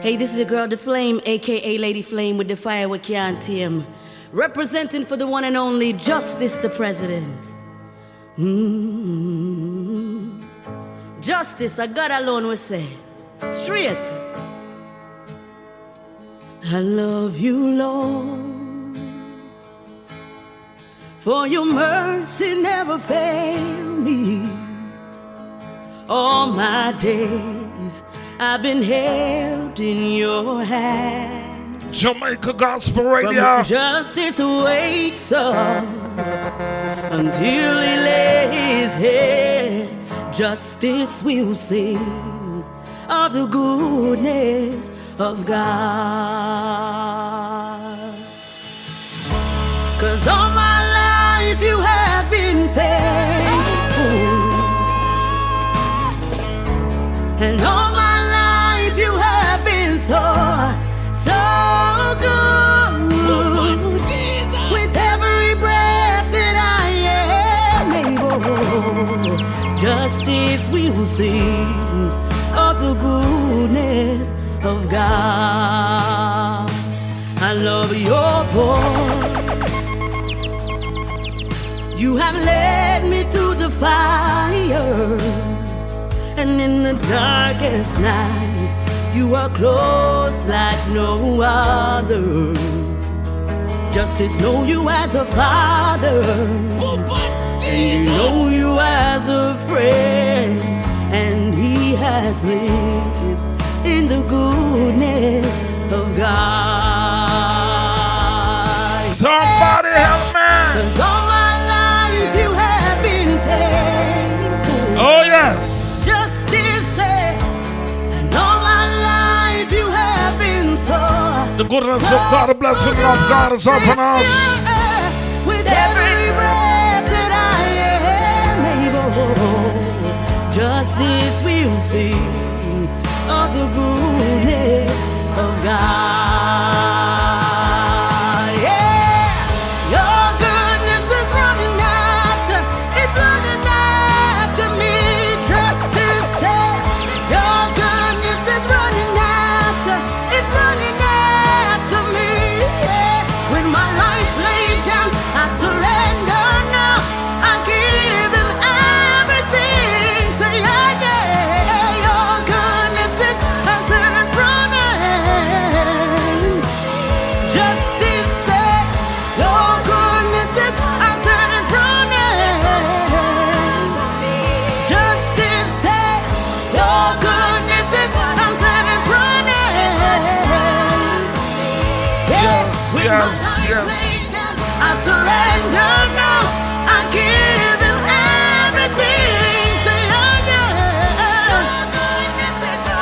Hey, this is your girl, The Flame, aka Lady Flame, with the fire we can't tame. Representing for the one and only Justice the President. Justice, I God alone will say. Straight. I love you, Lord, for your mercy never failed me. All my days I've been held in your hand. Jamaica Gospel Radio. From justice waits up until he lays his head. Justice will sing of the goodness of God. 'Cause all my life you have been faithful, and all my life you have been so, so good. With every breath that I am able, justice will sing of the goodness of God. I love your voice. You have led me through the fire, and in the darkest night, you are close like no other. Justice know you as a father, and you know you as a friend, and he has lived in the goodness of God. Somebody help me. 'Cause all my life you have been faithful. Oh yes. The goodness of God, the blessing of God is upon us. With every breath that I am able, justice will sing of the goodness of God. Yeah, your goodness is running after, it's running after me. Justice said, your goodness is running after, it's running after me. Yeah. With my life laid down, I surrender now. I give him everything. Say yeah, yeah. Your goodness is running. Justice said, your goodness is running. Justice said, your goodness is running. Yes. I surrender now. I give him everything. Say, oh yeah.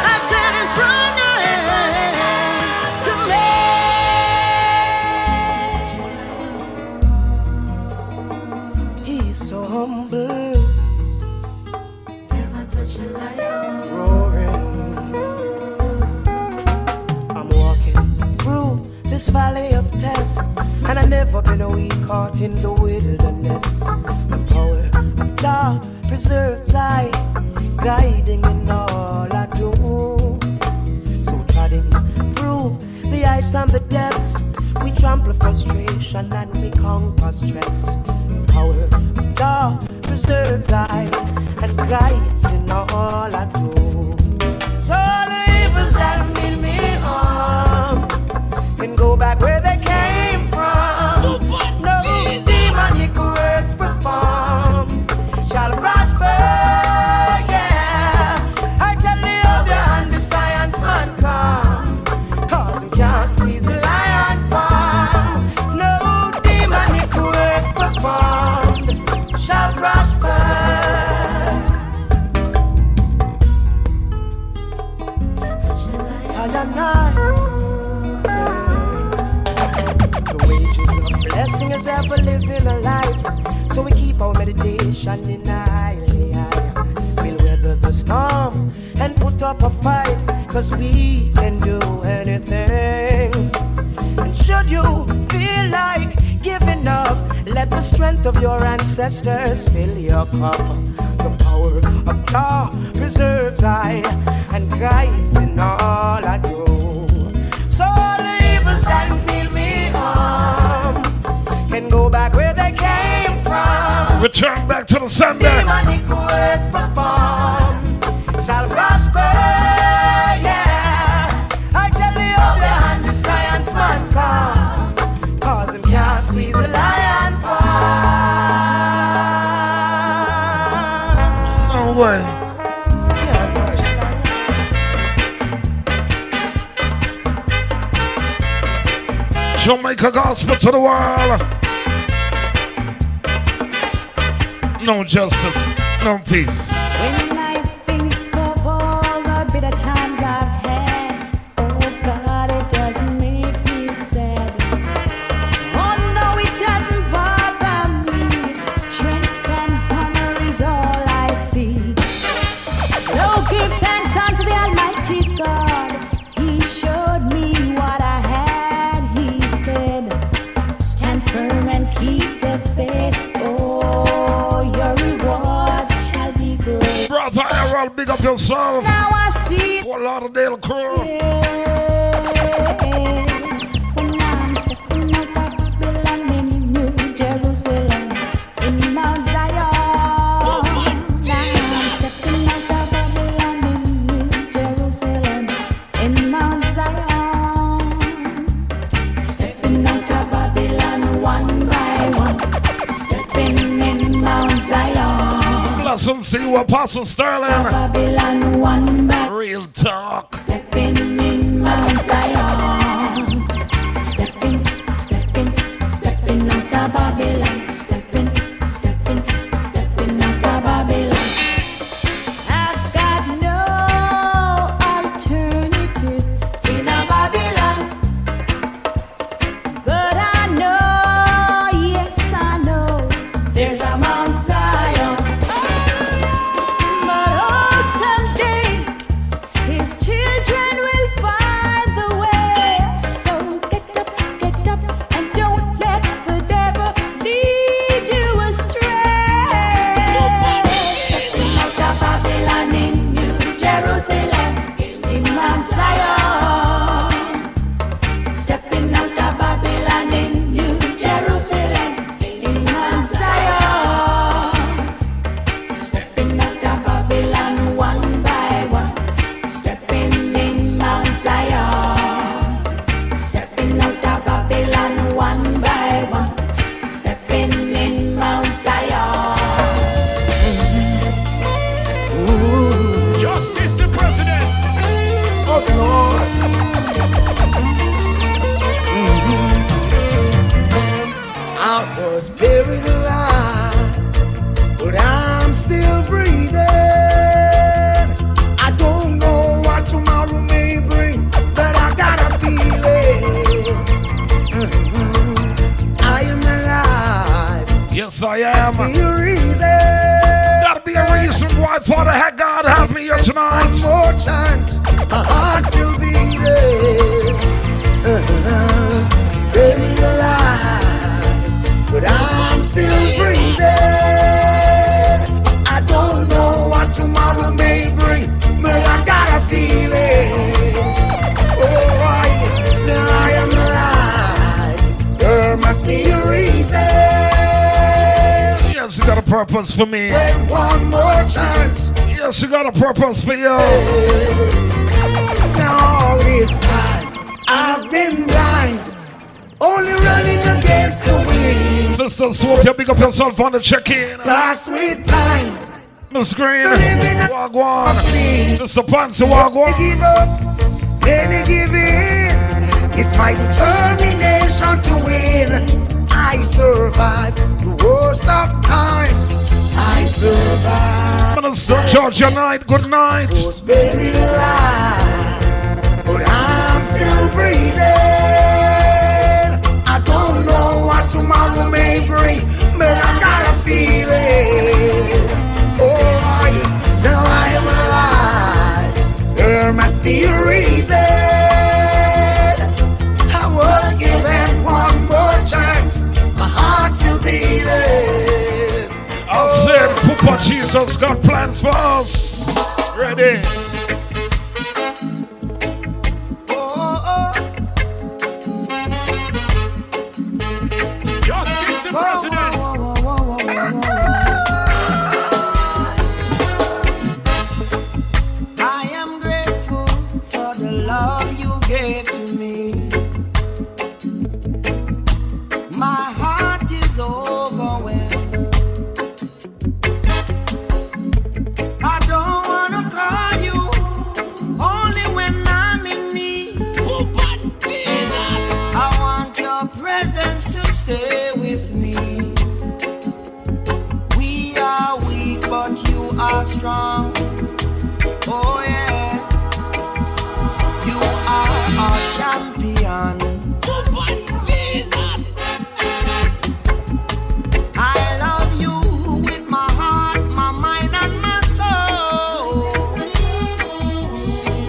I said it's running to me. He's so humble. Never touch the lion. Roaring. I'm walking through this valley of test, and I've never been a weak caught in the wilderness. The power of God preserves I, guiding in all I do. So treading through the heights and the depths, we trample frustration and we conquer stress. The power of God preserves I, and guides in all I do. So all the evils that mean me harm can go back where they came from. No demonic works performed shall prosper. Yeah, I tell the obvious and the science man come, 'cause we can't squeeze the lion palm. No demonic works performed shall prosper. The wages of blessing is ever living a life, so we keep our meditation in high. We'll weather the storm and put up a fight, 'cause we can do anything. And should you feel like giving up, let the strength of your ancestors fill your cup. The power of God preserves I, return back to the Sunday. Demonic words performed shall prosper, yeah. I tell you, up behind the science man come, cause him can't squeeze the lion paw. No way. Can't touch the lion. Jamaica gospel to the world. No justice, no peace. When I think of all the bitter times I've had, oh God, it doesn't make me sad. Oh no, it doesn't bother me. Strength and honor is all I see. Oh, give thanks unto the Almighty God. He showed me what I had. He said, stand firm and keep the faith. Brother Errol, big up yourself. Now I see For Lauderdale crew. when I'm stepping out of Babylon in New Jerusalem, in Mount Zion. Now I'm stepping out of Babylon in New Jerusalem, in Mount Zion. Stepping out of Babylon one by one, stepping in Mount Zion. Blessings to you, Apostle Sterling. Babylon one by Real talk. stepping in Mount Zion. Stepping, stepping, stepping out of Babylon. Stepping, stepping, stepping out of Babylon. I've got no alternative in a Babylon. But I know, yes I know, there's a Mount Zion. But oh, someday his children will find the way. So get up, and don't let the devil lead you astray. Stepping out of Babylon in New Jerusalem, in Mount Zion. Stepping out of Babylon in New Jerusalem, in Mount Zion. Stepping out of Babylon one by one, stepping in Mount Zion. Stepping out of Babylon one by one, stepping in Mount Zion. Justice to President. Oh Lord. I was buried alive, but I'm still breathing. I don't know what tomorrow may bring, but I got a feeling. I am alive. Yes, I am. Be a reason. Gotta be a reason why Father had God have me here One tonight. more chance, my heart still beating. Buried alive, but I'm still breathing. I don't know what tomorrow may bring, but I got a feeling. Oh, now I am alive. There must be a reason. Yes, you got a purpose for me. When one more chance. Yes, you got a purpose for you. Now all this time I've been blind, only running against the wind. Sister Swoop, you big up yourself on the check-in. Lost with time, The screen. living a Wagwan. sleep. Sister Fancy They Wagwan. give up, then they give in. It's my determination to win. I survive the worst of times. I survive. Minister Georgia Knight, good night. Was buried alive, but I'm still breathing. I don't know what tomorrow may bring, but I got a feeling. Alright, now I am alive. There must be a reason. I was given one more chance. My heart still beating. I said, Papa Jesus got plans for us. Ready? Justice to President.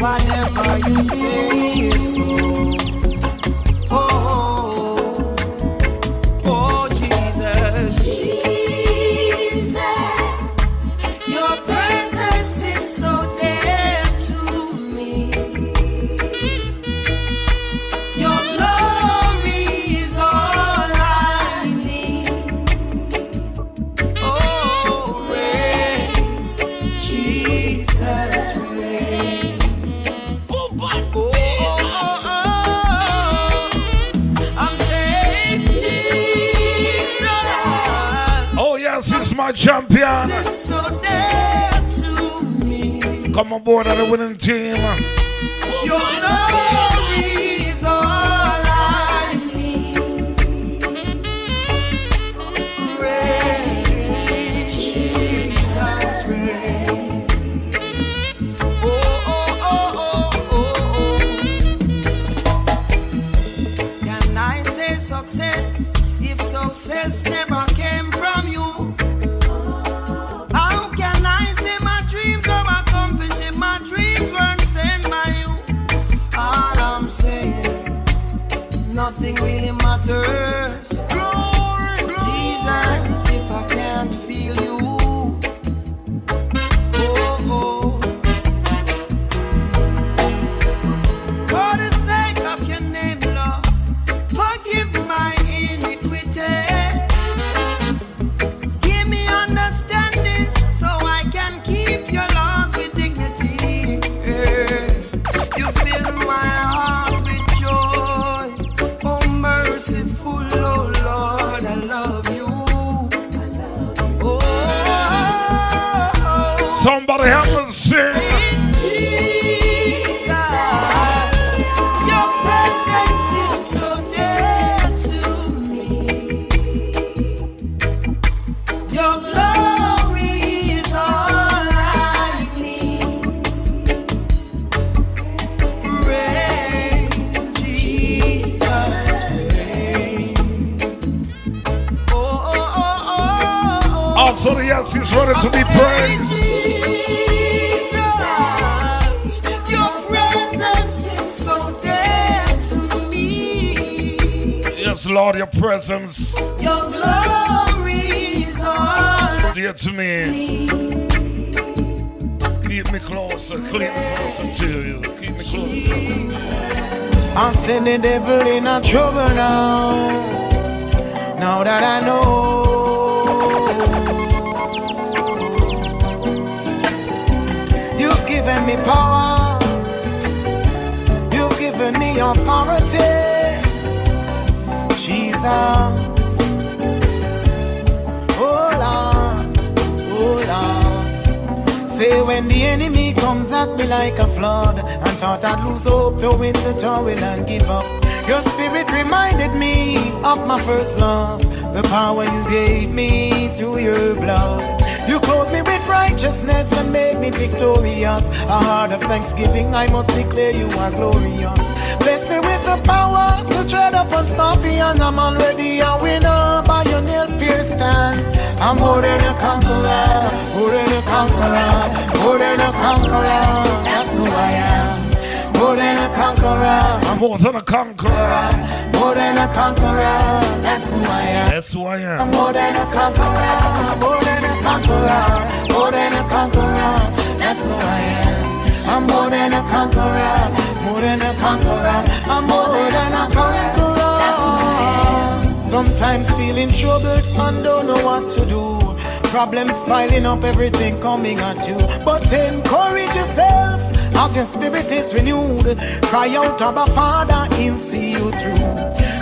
whatever you say is so. Oh, oh, Jesus. Jesus, your presence is so dear to me. Your glory is all I need. Oh, rain, Jesus, rain. Oh, I'm saying Jesus. Oh, yes, he's my champion. It's so dear to me. Come aboard on the winning team. Your glory is all I need. Rain, Jesus, rain. Can I say success if success never came from you? How can I say my dreams were accomplished if my dreams weren't sent by you? All I'm saying, nothing really matters. Jesus, if I can't feel you. Oh, oh. For the sake of your name, Lord, forgive my iniquity. Give me understanding so I can keep your laws with dignity. You fill my heart with joy. Oh, merciful, oh Lord, I love you. Oh, Somebody help us sing. Jesus, your presence is so dear to me. Your glory is all I need. Rain, Jesus, rain. Oh, oh, oh, oh, oh. Also, the yes, he's ready to be praised. Jesus, your presence is so dear to me. Yes, Lord, your presence Your glory is all is dear to me. Keep me closer to you. Keep me closer. I'm sending the devil in a trouble now. Now that I know you've given me power, you've given me authority, Jesus. Oh Lord, oh Lord. Say when the enemy comes at me like a flood and thought I'd lose hope, throw in the towel and give up, your spirit reminded me of my first love, the power you gave me through your blood. You clothed me with righteousness and made me victorious. A heart of thanksgiving, I must declare you are glorious. Bless me with the power to tread upon scorpions. I'm already a winner by your nail-pierced hands. I'm more than a conqueror, more than a conqueror, more than a conqueror. That's who I am. More than a conqueror, I'm more than a conqueror. more than a conqueror. That's who I am. That's who I I'm am. more than a conqueror, more than a conqueror, more than a conqueror. That's who I am. I'm more than a conqueror, more than a conqueror. I'm more than a conqueror. Sometimes feeling troubled and don't know what to do. Problems piling up, everything coming at you. But encourage yourself as your spirit is renewed. Cry out, Abba Father, he'll see you through.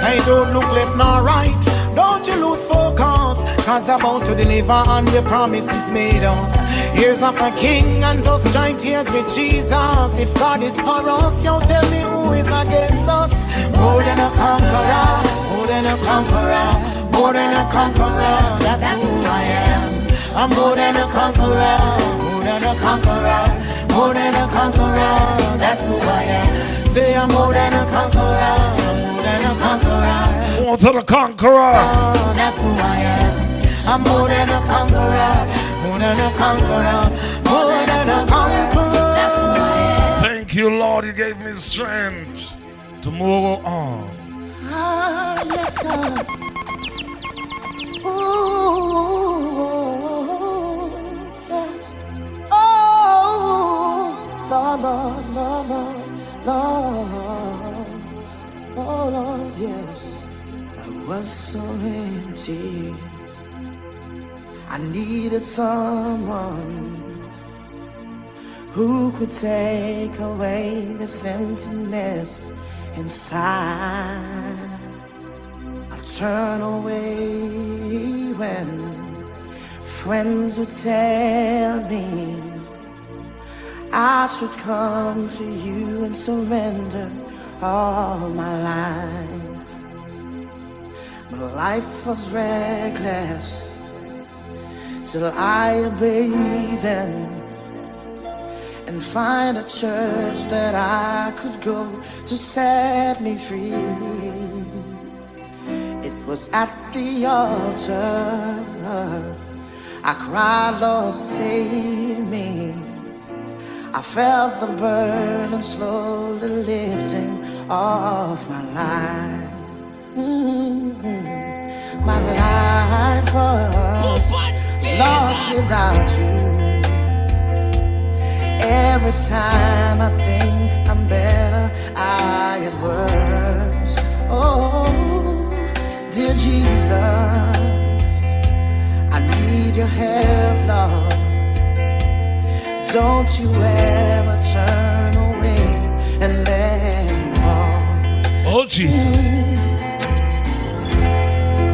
I don't look left nor right, don't you lose focus. God's about to deliver and the promises made us. Years of a king and those giant years with Jesus. If God is for us, you tell me who is against us. More than a conqueror, more than a conqueror, more than a conqueror. That's who I am. I'm more than a conqueror, more than a conqueror, more than a conqueror. That's who I am. Say I'm more than a conqueror, more than a conqueror. More than a conqueror. Oh, that's who I am. I'm more than a conqueror, more than a conqueror, more than a conqueror. That's who I am. Thank you, Lord. You gave me strength to move on. Ah, yes, God. Oh, yes. Oh, Lord, Lord, Lord, Lord, Lord. Oh, Lord, yes. I was so empty. I needed someone who could take away this emptiness inside. I turn away when friends would tell me I should come to you and surrender all my life. My life was reckless till I obeyed them and find a church that I could go to set me free. It was at the altar I cried, Lord, save me. I felt the burden slowly lifting off my life. My life was lost without you. Every time I think I'm better, I get worse. Oh, dear Jesus, I need your help, Lord. Don't you ever turn away and let me fall. Oh, Jesus.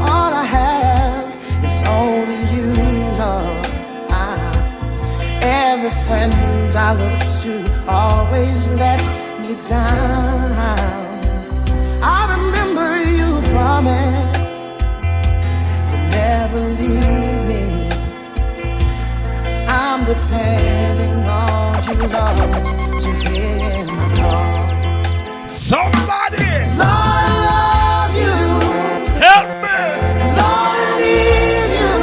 All I have is only you, Lord. Every friend I look to always let me down. I remember you promised to never leave me. I'm depending on you, Lord, to hear my call. Somebody! Lord, I love you. Help me! Lord, I need you.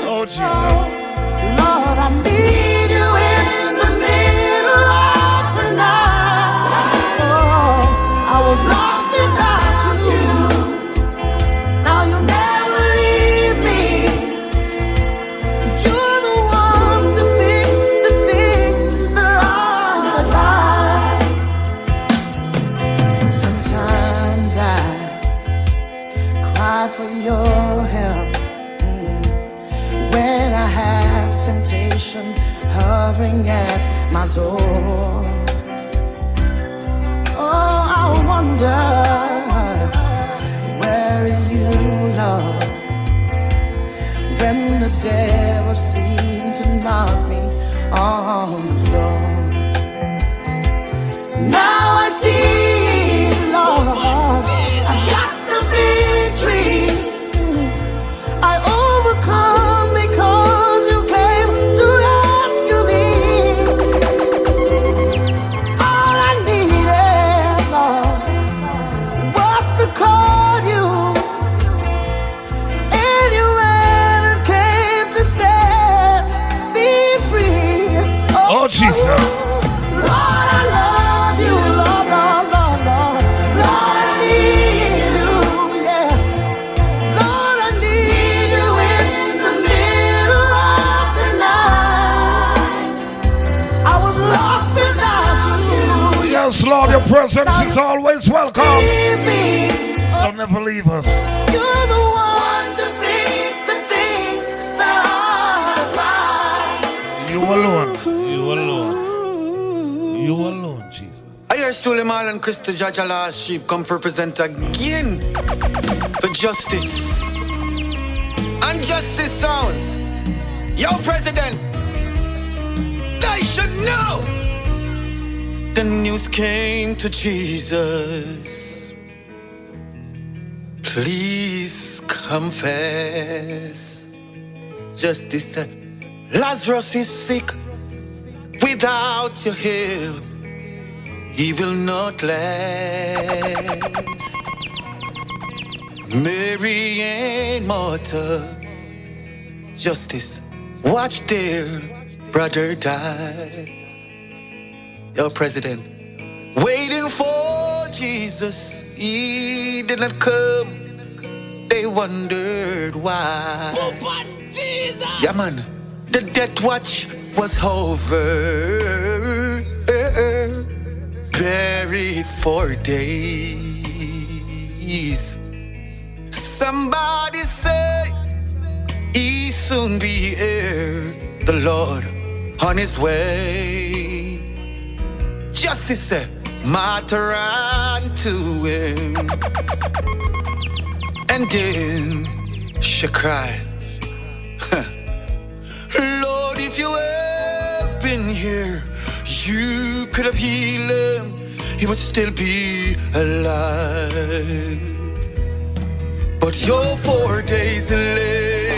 Oh, Jesus. Lord, I need you in the middle of the night. Oh, I was lost without you. Now you'll never leave me. You're the one to fix the things that are not right. Sometimes I cry for your help when I have temptation hovering at my door. Oh, I wonder, where are you, Lord, when the devil seemed to knock me on the floor. Now I see, Lord, I got the victory. I overcome because you came to rescue me. All I needed, Lord, was to call you, and you ran and came to set me free. Oh, Jesus. Lord, I love you, Lord, Lord, Lord, Lord. Lord, I need you, yes. Lord, I need you in the middle of the night. I was lost without you. Yes, Lord, your presence is always welcome. Leave me. Don't never leave us. You're the one to fix the things that are right. You alone. You alone. You alone, Jesus. I hear Shuli Mal and Christy Jaja last sheep come to represent again for justice. And justice sound. Yo, President, I should know. The news came to Jesus. Please confess. Justice said, Lazarus is sick. Without your help, he will not last. Mary and Martha, justice, watch their brother die. Your President, waiting for Jesus, he did not come. They wondered why. Oh, but Jesus! Yeah, man, the death watch was over, buried for days. Somebody say he soon be here, the Lord on his way. Justice said, matter unto him. And then she cried, Lord, if you have been here, you could have healed him. He would still be alive. But you're 4 days late,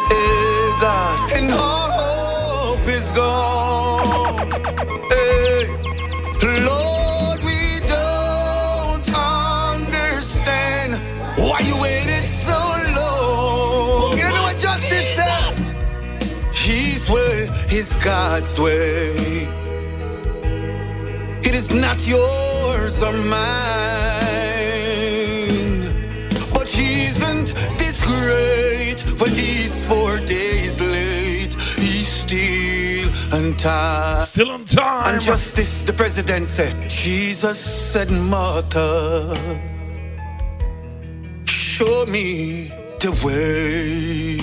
hey God, and all hope is gone. Hey, Lord, we don't understand why you waited so long. You know what justice says? His way is God's way. It is not yours or mine. But he isn't this great when he's 4 days late. He's still on time. Still on time. And justice, the president said, Jesus said, Martha, show me the way.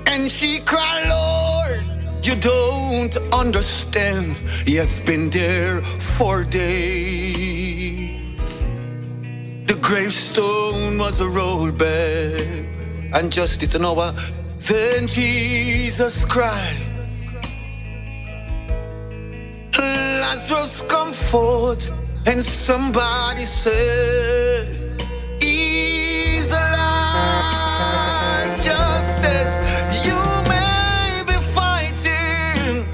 And she cried, Lord, you don't understand. He has been there 4 days. The gravestone was a rollback. And justice, you know what? Then Jesus cried, Lazarus, come forth. And somebody said, he's alive. Justice, you may be fighting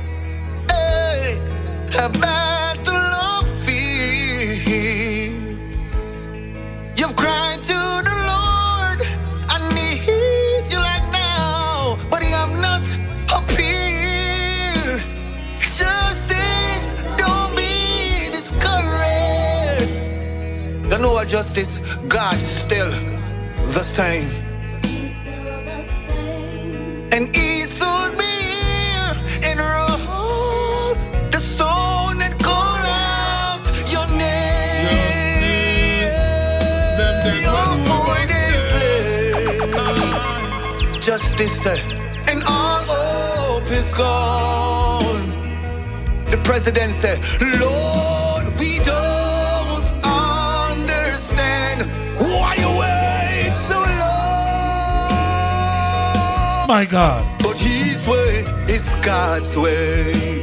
a battle of fear. You've cried to the Lord, I need you like now, but you have not appeared. Justice, don't be discouraged. You know what, justice? God's still the same. And he soon be here and roll the stone and call out your name. Your 4 days late. Justice and all hope is gone. The president said, Lord, we don't understand why you wait so long. My God. But his way is God's way.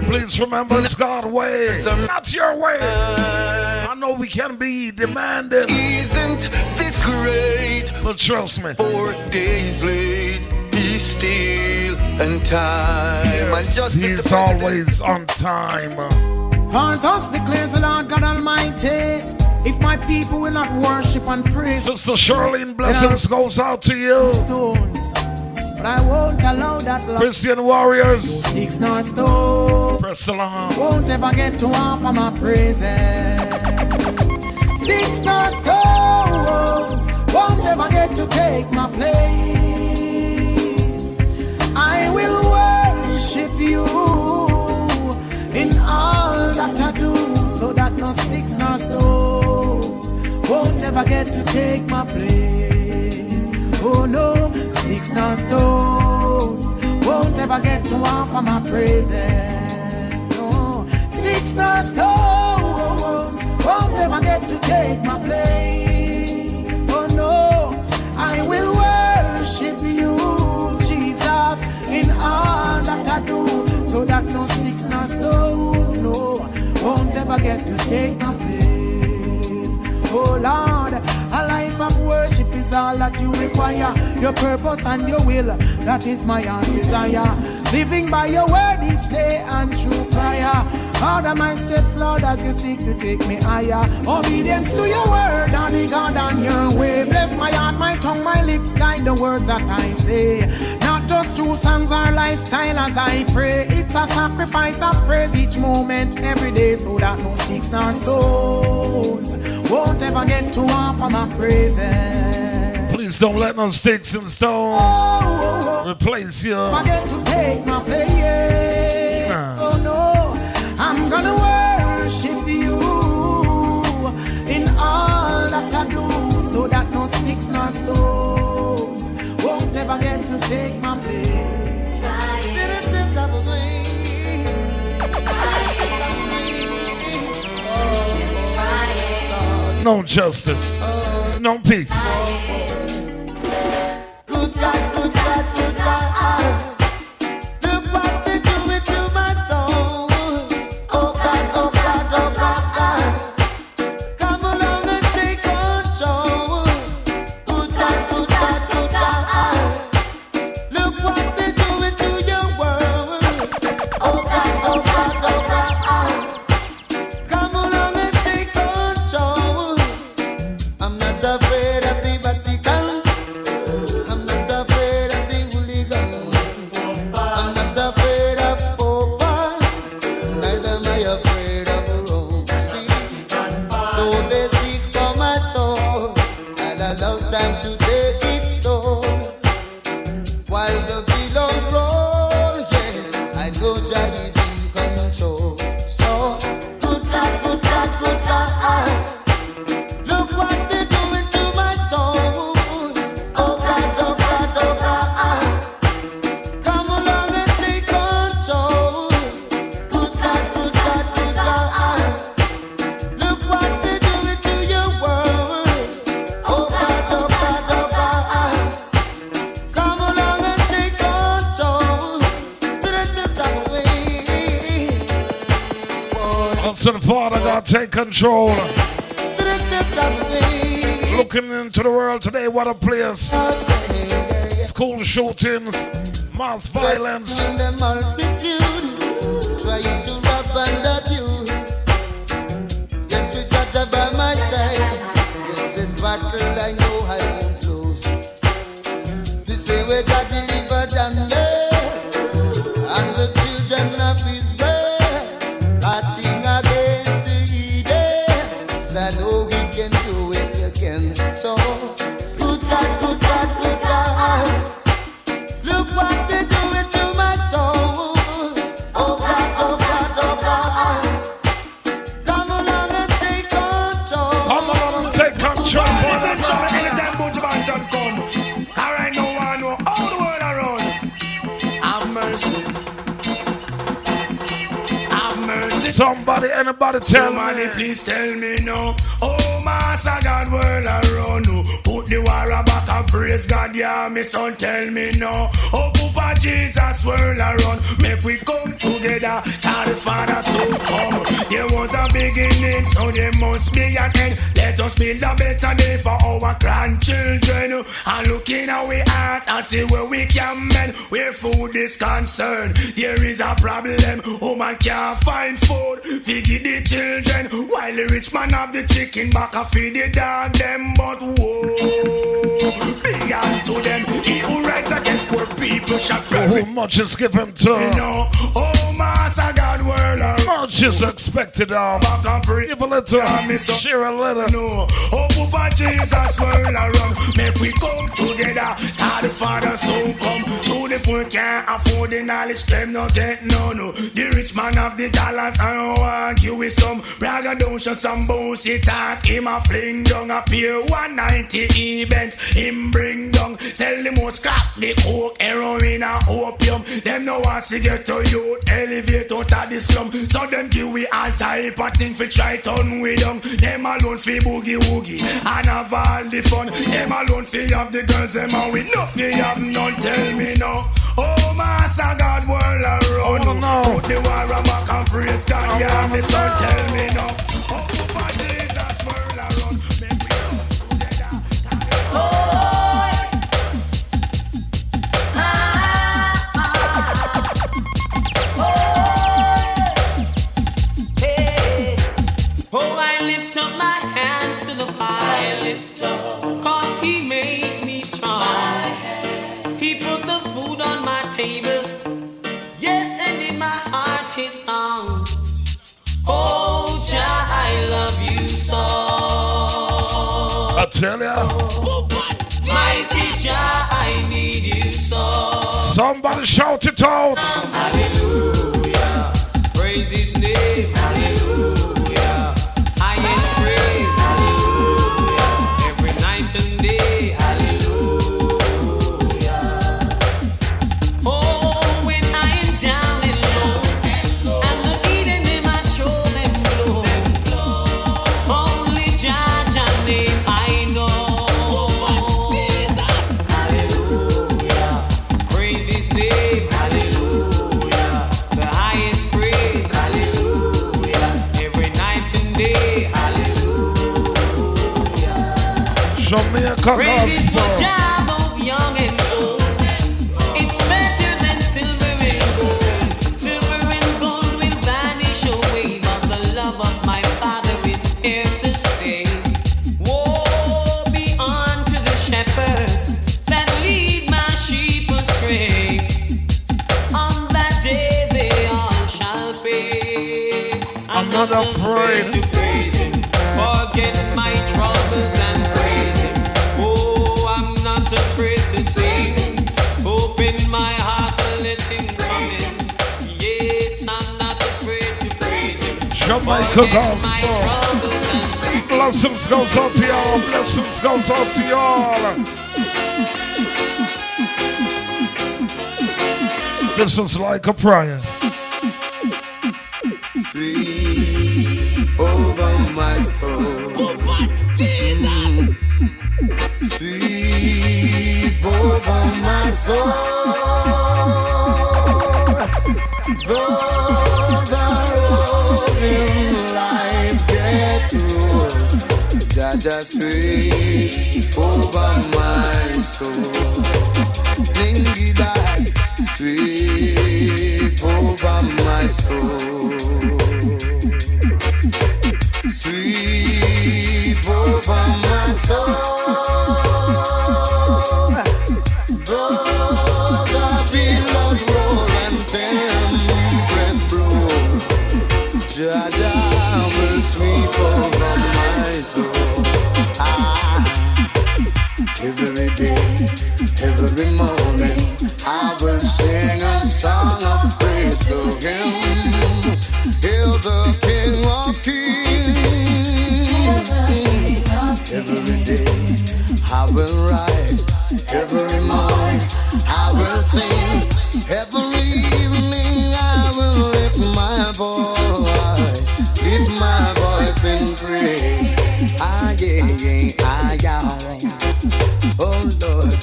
Please remember it's God's way, not your way. I know we can be demanding. Isn't this great? But trust me, 4 days late, he's still on time. And just he's always on time. For thus declares the Lord God Almighty, if my people will not worship and praise Sister Charlene, blessings goes out to you. stones, but I won't allow that love. Christian warriors, Sticks nor stones press along. won't ever get to offer my praises. Sticks nor stones won't ever get to take my place. I will worship you in all that I do, so that no sticks nor stones won't ever get to take my place. Oh no, sticks nor stones won't ever get to offer my praises. No, sticks nor stones won't ever get to take my place. Oh no, I will worship you, Jesus, in all that I do, so that no sticks nor stones, no, won't ever get to take my place. Oh Lord, a life of worship is all that you require. Your purpose and your will, that is my heart desire. Living by your word each day and through prayer. Order my steps, Lord, as you seek to take me higher. Obedience to your word, and God on your way. Bless my heart, my tongue, my lips, guide the words that I say. Not just true songs or lifestyle as I pray. It It's a sacrifice of praise each moment, every day, so that no sticks nor stones won't ever get too far from my praises. Please don't let no sticks and stones replace you. Forget to take my place. Oh no, I'm gonna worship you in all that I do, so that no sticks nor stones won't ever get to take my place. No justice, no peace. Good God, good God, good God. Look what they do it to my soul. Oh God, oh God, oh God. Come along and take control. Good God, good God, good God. Look what they do it to your world. Oh God, oh God, oh God. Come along and take control. I'm not afraid of the Vatican. I'm not afraid of the hooligan. I'm not afraid of Popa. Neither am I afraid of Rome. See, though they seek for my soul, I'd allow time to take its toll. While the billows roll, yeah, I know Jah is in control. So, good God, good God, good God. Look what they're doing to my soul. Oh God, oh God, oh God. Come along and take control. Good God, good God, good God. Look what they're doing to your world. Oh God, oh God, oh God. Come along and take control. To the top away. Also the Father God take control. To the top away. Looking into the world today, what a place. School shootings, mass violence. In the multitude, trying to rob and abuse. Yes, with Jah by my side. Yes, this battle I know I won't lose. This way where God delivered Daniel and the children of Israel, fighting against the heathen. So I know we can do it again. So, good God, good God, good God. Look what they doing to my soul. Oh God, oh God, oh God. Come along and take control. Come on and take control. Listen, children, anytime Buju Banton come, alright, no one know all the world around. Have mercy. Have mercy. Somebody, anybody tell Somebody me. please tell me no. Oh, Master God, world around you. Put the war back and praise God, yeah, me son, tell me no. Oh, Papa Jesus, world around. Make we come together, how the Father soon come. There was a beginning, so there must be an end. Let us build a better day for our grandchildren. And look in our heart and see where we can mend. Where food is concerned, there is a problem. Woman can't find food, feed the children. While the rich man have the chicken back and feed the dog them. But whoa, be unto them. He who writes against poor people shall perish. Who much is given to, No, oh Master God, world around. much is expected of. Back and pray. Give a little, Yeah, me so- share a little. No, oh Papa Jesus, world around. Make we come together, how the Father soon come. Through the poor can't afford the knowledge, them not get no. The rich man have the dollars and want you with some braggadocio, some bossy talk. Him a fling down a peer 190 events. Him bring down, sell the most crap, the coke, heroin and opium. Them no want to get to youth, elevate out of the slum. So them give we all type of thing for try turn with them. Them alone fi boogie woogie and have all the fun. Them alone fi have the girls, them and we no fi have none. Tell me no. Oh Master God, world around. Oh, no. Put the war back and praise God. Yeah, me son, tell me no. Oh Papa Jesus, world around. Make we come together. Oh, I lift up my hands to the Father. I lift up, 'cause He made me strong. He put the food on my table. Yes, and in my this song. Oh, Jah, I love you so. I tell ya. Mighty Jah, I need you so. Somebody shout it out. Hallelujah. Praise his name. Hallelujah. Highest praise. Hallelujah. Every night and day. Hallelujah. Oh, when I am down and low, and the beating in my show them blow. Only Jah, Jah name I know. Jesus. Hallelujah. Praise his name. Hallelujah. The highest praise. Hallelujah. Every night and day. Hallelujah. Jamaica Praise is for Gospel. Jah, both young and old. It's better than silver and gold. Silver and gold will vanish away, but the love of my Father is here to stay. Woe be unto the shepherds that lead my sheep astray. On that day they all shall pay. I'm not afraid to praise him. Forget my troubles and praise him. Oh, I'm not afraid to say him. Open my heart and let him come in. Yes, I'm not afraid to praise him. Jamaica Forget my Gospel. troubles and Blessings goes out to y'all. Blessings goes out to y'all. This is like a prayer. Sweep over my soul. Jesus. Sweep over my soul. Though the road in life gets rough, Jaja sweep over my soul. Dingy back, sweep over my soul. Sweep over my soul. Though the billows roll and tempests blow, Jaja will sweep over my soul. Every day, every morning, I will sing a song of praise to him. Hail the King of Kings. Every day I will rise, every morning I will sing, every evening I will lift my voice in praise. Oh Lord,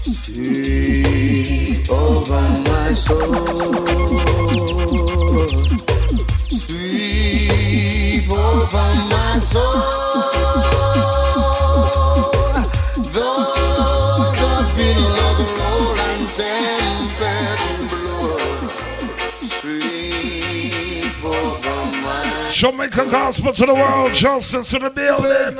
sweep over my soul. Sweep over my soul. Though the billows roll and tempests blow, sweep over my Jamaica Gospel to the world. Justice to the building.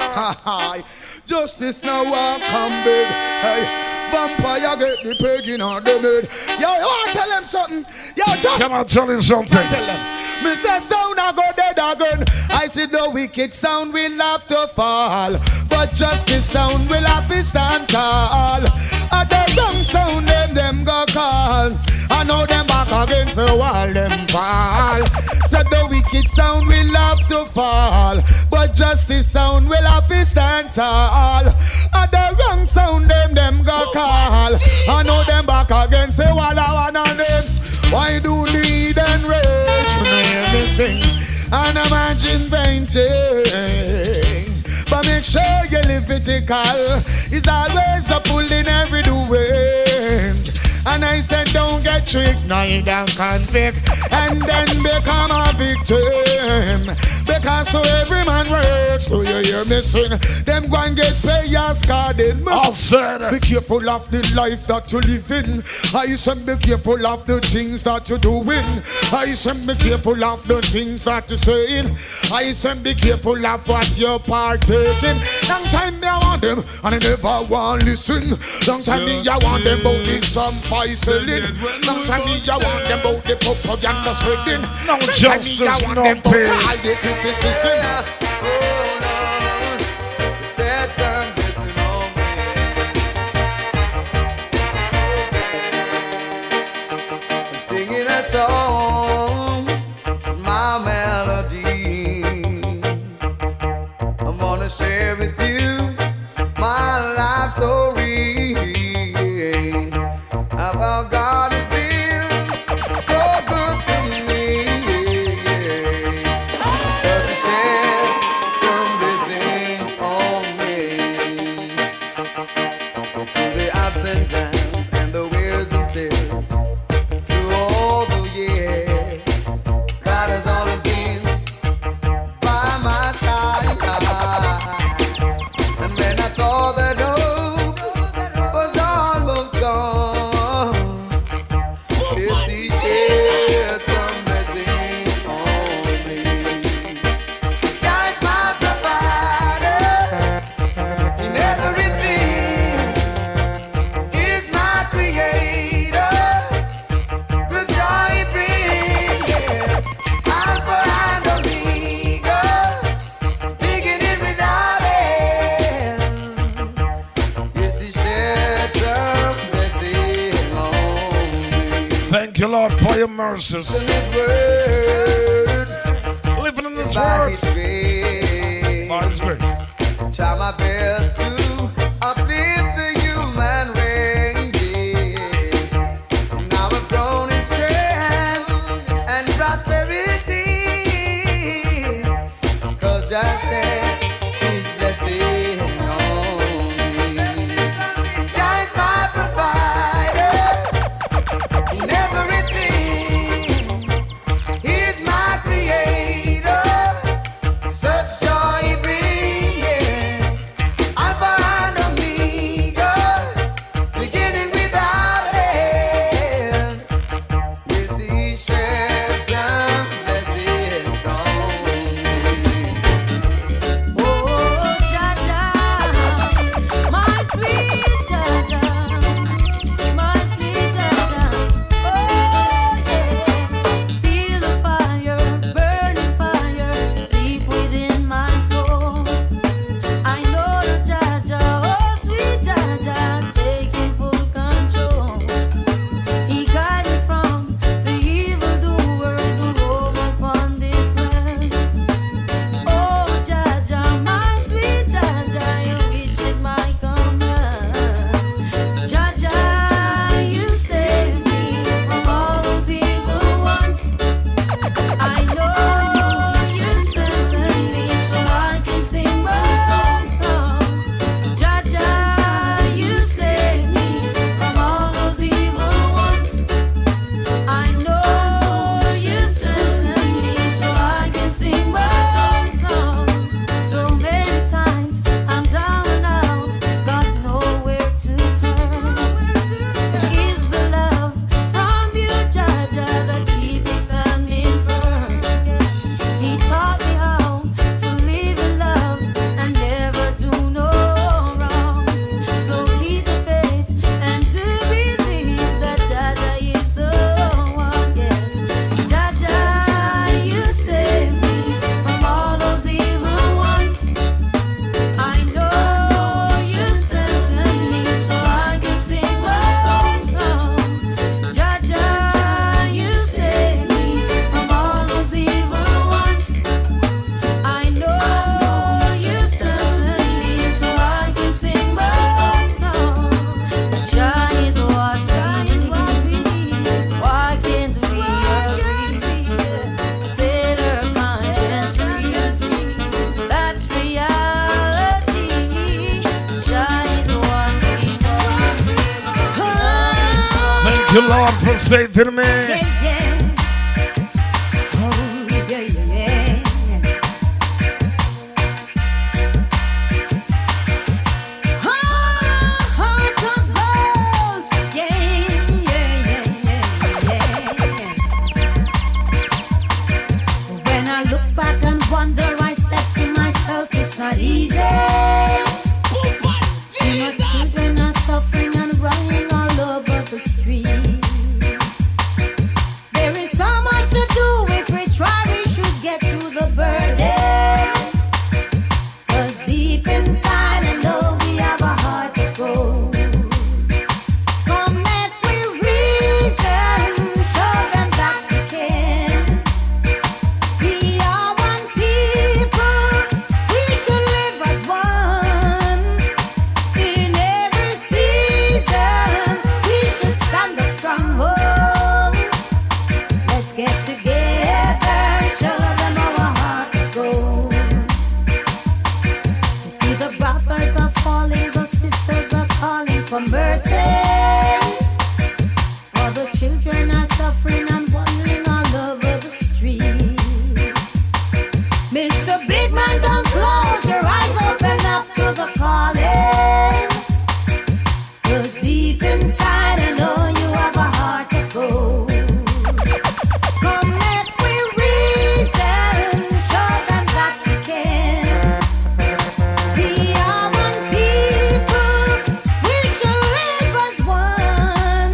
Justice now come big. Hey, vampire get the pig on the bed. Yo, you want to tell them something? Yo, just Come on, tell you something. tell them. Me say sound I go dead again. I see the wicked sound will have to fall, but justice sound will have to stand tall. And the wrong sound them go call. I know them back against the wall, them fall. Said the wicked sound will have to fall, but justice sound will have to stand tall. And the wrong sound them go call. I know them back against the wall, I wanna them. Why do lead and rage when I hear me sing and imagine painting? But make sure you live vertical. It's always a pull in every doing. And I said don't get tricked, neither convict, and then become a victim. Because to every man works, so you hear me sing. Them go and get paid as carded. All said. Be careful of the life that you live in. I said be careful of the things that you're doing. I said be careful of the things that you're saying. I said be careful of what you're partaking. Long time me I want them, and I never want listen. Long time me I want them about this some selling. Long time me I want them about the propaganda spreading. No justice, no peace. Said some blessing on me. I'm singing a song, my melody. I'm gonna share with you my life story. About God has been so good to me. But to share some blessing on me. It's through the ups and downs and the wears and tears. Through all the years, God has always been by my side. And when I thought that hope was almost gone, yes, He shed some blessing on me. Shines my provider in everything. He's my creator. The joy He brings, yes. Alpha and Omega, beginning without end. Yes, He shed some blessing on me. Thank you, Lord, for your mercies. In His word, Living in His by words. His grace, By His grace. try my best to uplift the human race. Now I've grown in strength and prosperity, 'cause Jah shed His blessing on me. Jah is my provider in everything. He's my creator. Such joy He brings, Alpha and Omega, beginning without end. Yes, He shed some blessings on me. Oh, Jaja, my sweet Jaja, my sweet Jaja. Oh, yeah. Feel the fire, burning fire, deep within my soul. I know the Jaja, oh, sweet Jaja, taking full control. He guide me from the evildoers who roam upon this land. Oh, Jaja, my sweet Jaja, your wish is my command. Jaja, you save me from all those evil ones. I know you strengthen me so I can sing my song. Jaja, you save me from all those evil ones. I know you strengthen me so I can sing my song. So many times I'm down and out, got nowhere to turn. Is the love from you, Jaja, that keep me standing firm? He taught me how to live in love and never do no wrong. So keep the faith and to believe that Jaja is the one. Yes, Jaja, you save me from all those evil ones. I know you strengthen me so I can sing my song. Jaja, you save me from all those evil ones. I know you strengthen me so I can sing my song. Jah is what we need. Why can't we agree? Set our conscience free. That's reality. Jah is what we need. Thank you, Lord, for saving me. Yeah, yeah. Oh, yeah, yeah, yeah. Heart of gold. Yeah, yeah, yeah, yeah, yeah. When I look back and wonder, I said to myself, it's not easy. get together, show them our heart goes. You see the brothers are falling, the sisters are calling for mercy. All the children are suffering and wandering all over the streets. Mr. Big Man, don't close your eyes, open up to the calling. 'Cause deep inside I know you have a heart to go. Come let we reason, show them that we can. We are one people, we shall live as one.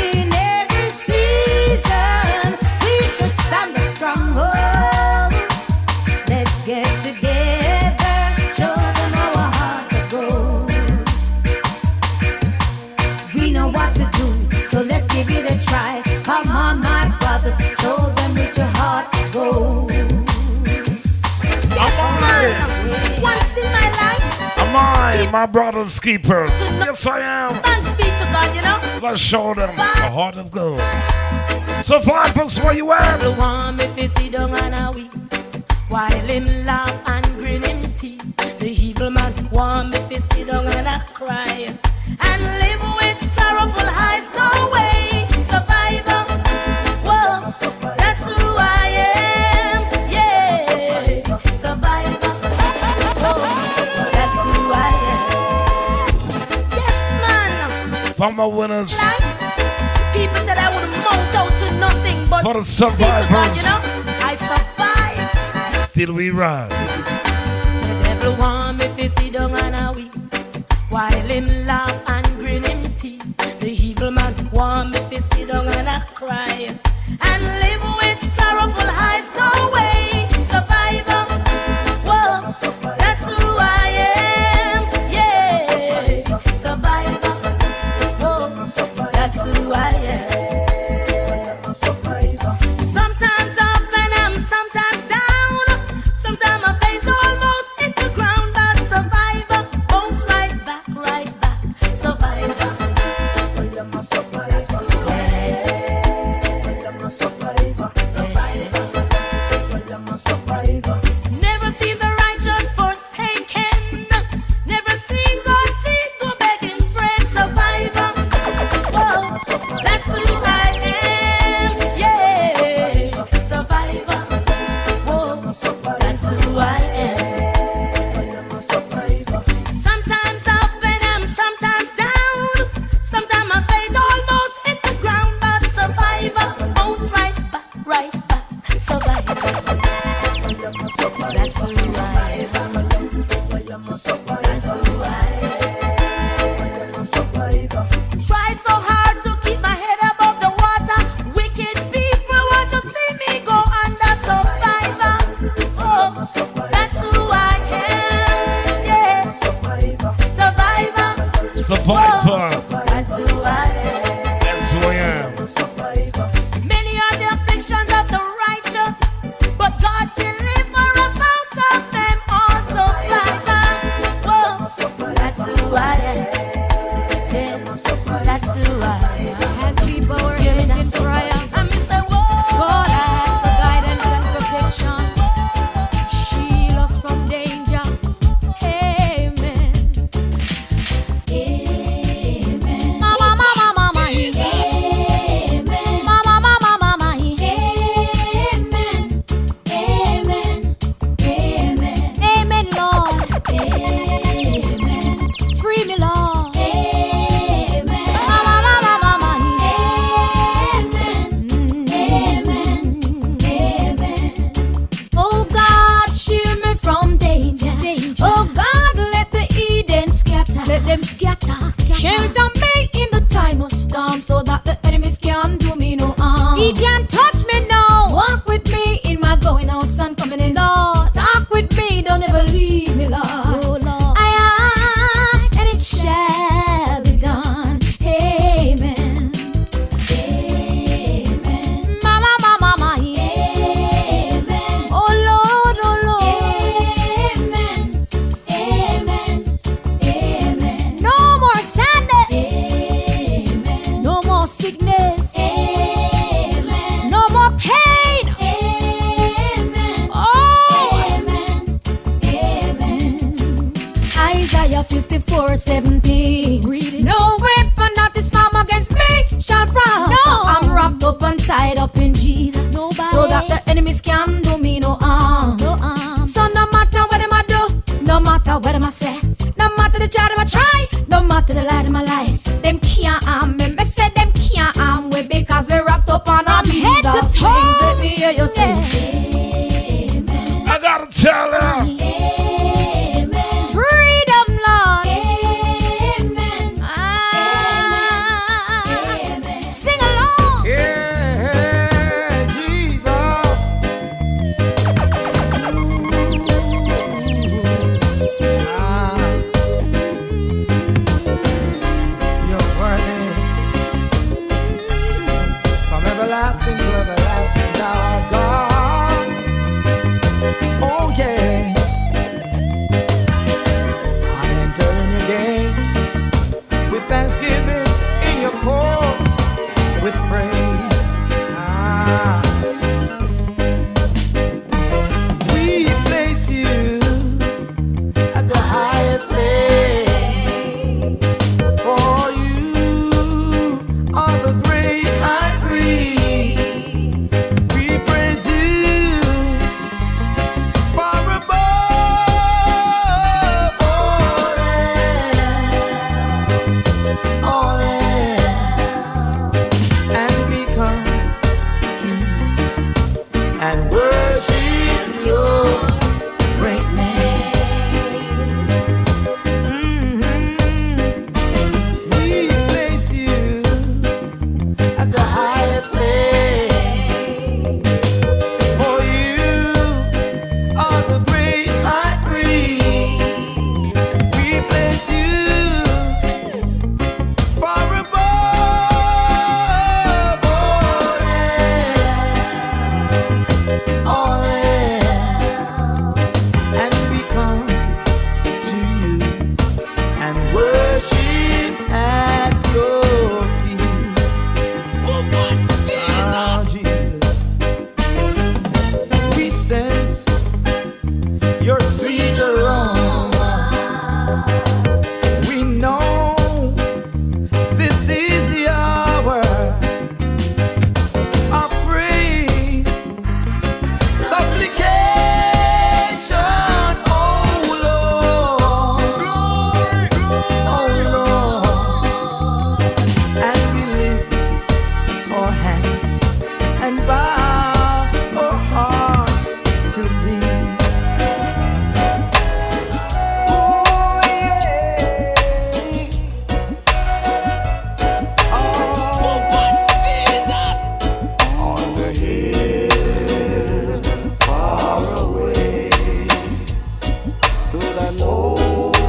In every season, we should stand a stronghold. Let's get together, show them our heart to go. We know what to do, so let's give it a try. Come on, my brothers, show them with your heart to go. Yes, man. Once in my life, Am I my brother's keeper? Yes, I am. thanks be to God, you know. Let's show them the heart of gold. Survivors, where you at? The one me fi sit down and a weep, while him laugh and grin him teeth. The evil man want me fi sit down and a cry, and live with sorrowful eyes. No way, survivor. Whoa, that's who I am. Yeah, survivor. Whoa, that's who I am. Yes, man. For my winners, People said I would mount out to nothing, but for the be to God, survivors, you know, I survived. still we rise. The devil want me to sit down and a weep, while him laugh and grin him teeth. The evil man want me to sit down and a cry, and live with sorrowful eyes. No way, survivor. Whoa, that's who I am. Yeah, survivor. Whoa, that's who I am. Sometimes up and I'm sometimes down. Sometimes my faith almost hit the ground, but survivor, bounce right back, survivor. Never seen the righteous forsaken. Never seen God see go begging friends. Survivor. Whoa, that's who I am. Yeah, survivor. Whoa, that's who I am. Sometimes up and I'm sometimes down. Sometimes my faith almost hit the ground, but survivor, bounce right back, survivor. That's who I am. That's who I am. Try so hard to keep my head above the water. Wicked people want to see me go under. Survivor. Oh, that's who I am. Yeah. Survivor. Survivor, That's who I am. that's who I am. Many are the afflictions of the righteous, but God deliver us out of them. and worship your great name. We place you at the highest place, for you are the great high priest. We place you far above all else, and we come to you and worship at your feet. Oh, Jesus. We sense your sweet aroma. We know this is the hour of praise, supplication, oh Lord, oh Lord. And we lift our hands and bow our hearts to thee. Oh yeah. Oh, Jesus. On the hill far away stood an old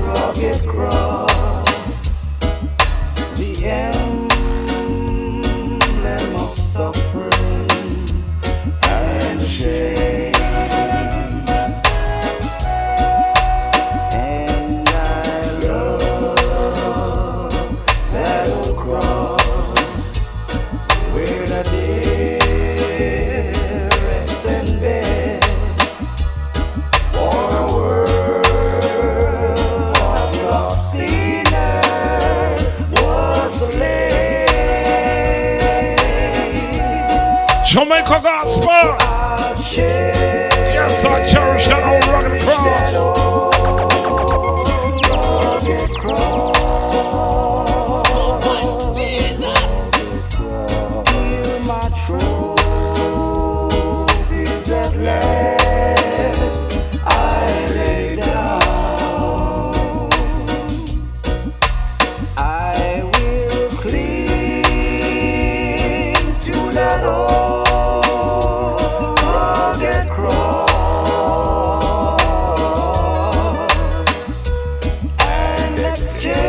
rugged cross, the emblem of suffering and shame. And I love that old cross, where the dearest and best for a world of lost sinners was slain. Jamaica Gospel. I'll share Yes, I cherish that old rugged cross. rugged cross. Jesus. Till my trophies at last I lay down. I will cling to that old rugged cross and exchange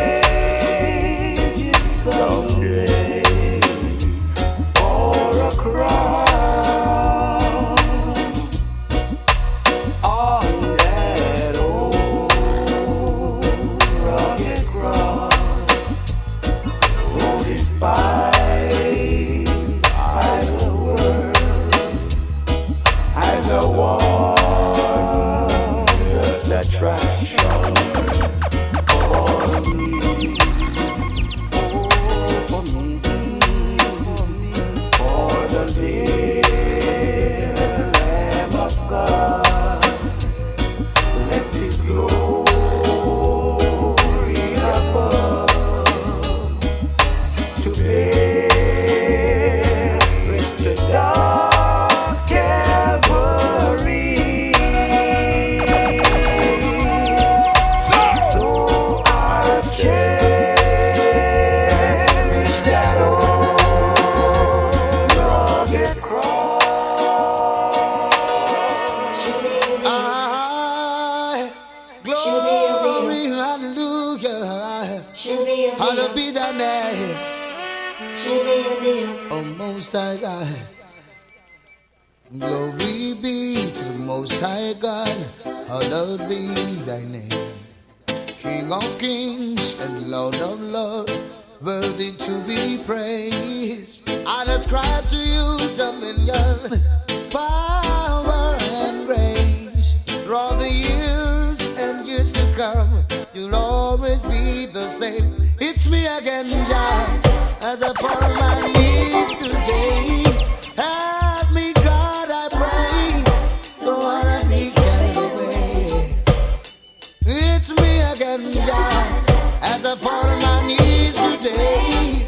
it someday for a crown on that old rugged cross, so despised by the world as a wondrous attraction for me. For the dear Lamb of God left His glory above to perish the dark Calvary. So I'll cherish that old rugged cross. I glory, hallelujah, hallowed be thy name, oh Most High God. Glory be to the Most High God, hallowed be thy name. King of kings and Lord of lords, worthy to be praised. I ascribe to you dominion, power and grace. For all the years and years to come, you'll always be the same. It's me again, Jah, as I fall on my knees today. Help me, God, I pray. Don't wanna be carried away. It's me again, Jah, as I fall on my knees today.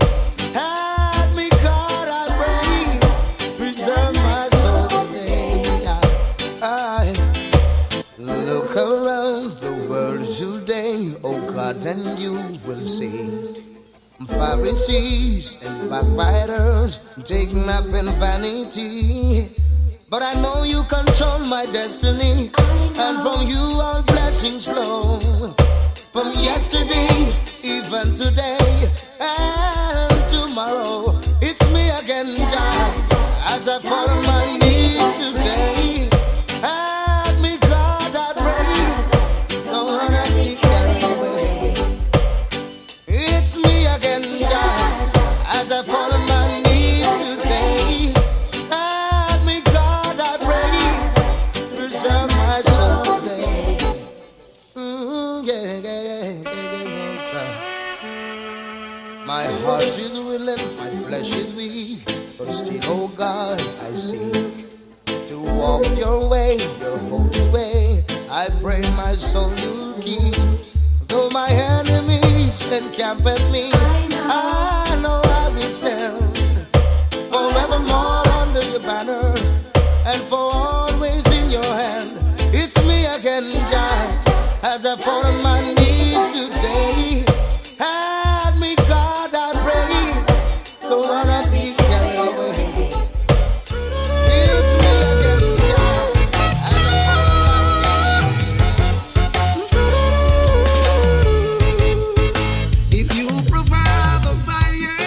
Help me, God, I pray. Preserve and you will see Pharisees and backbiters taking up in vanity. But I know you control my destiny, and from you all blessings flow. From yesterday, even today, and tomorrow, it's me again, Jah, as I fall on my knees today. Help me, God, I pray, don't wanna be carried away. It's me again, Jah, as I fall on my knees today. Help me, God, I pray, preserve my soul today. My heart is willing, my flesh is weak, but still, oh God, I seek to walk your way, your holy way. I pray my soul you keep. Though my enemies encamp at me, I know I will stand forevermore under your banner, and for always in your hand. It's me again, Jah, as I fall on my knees today. Help me, God, I pray, don't wanna be carried away. It's me again, Jah, as I fall on my knees. If you provide the fire,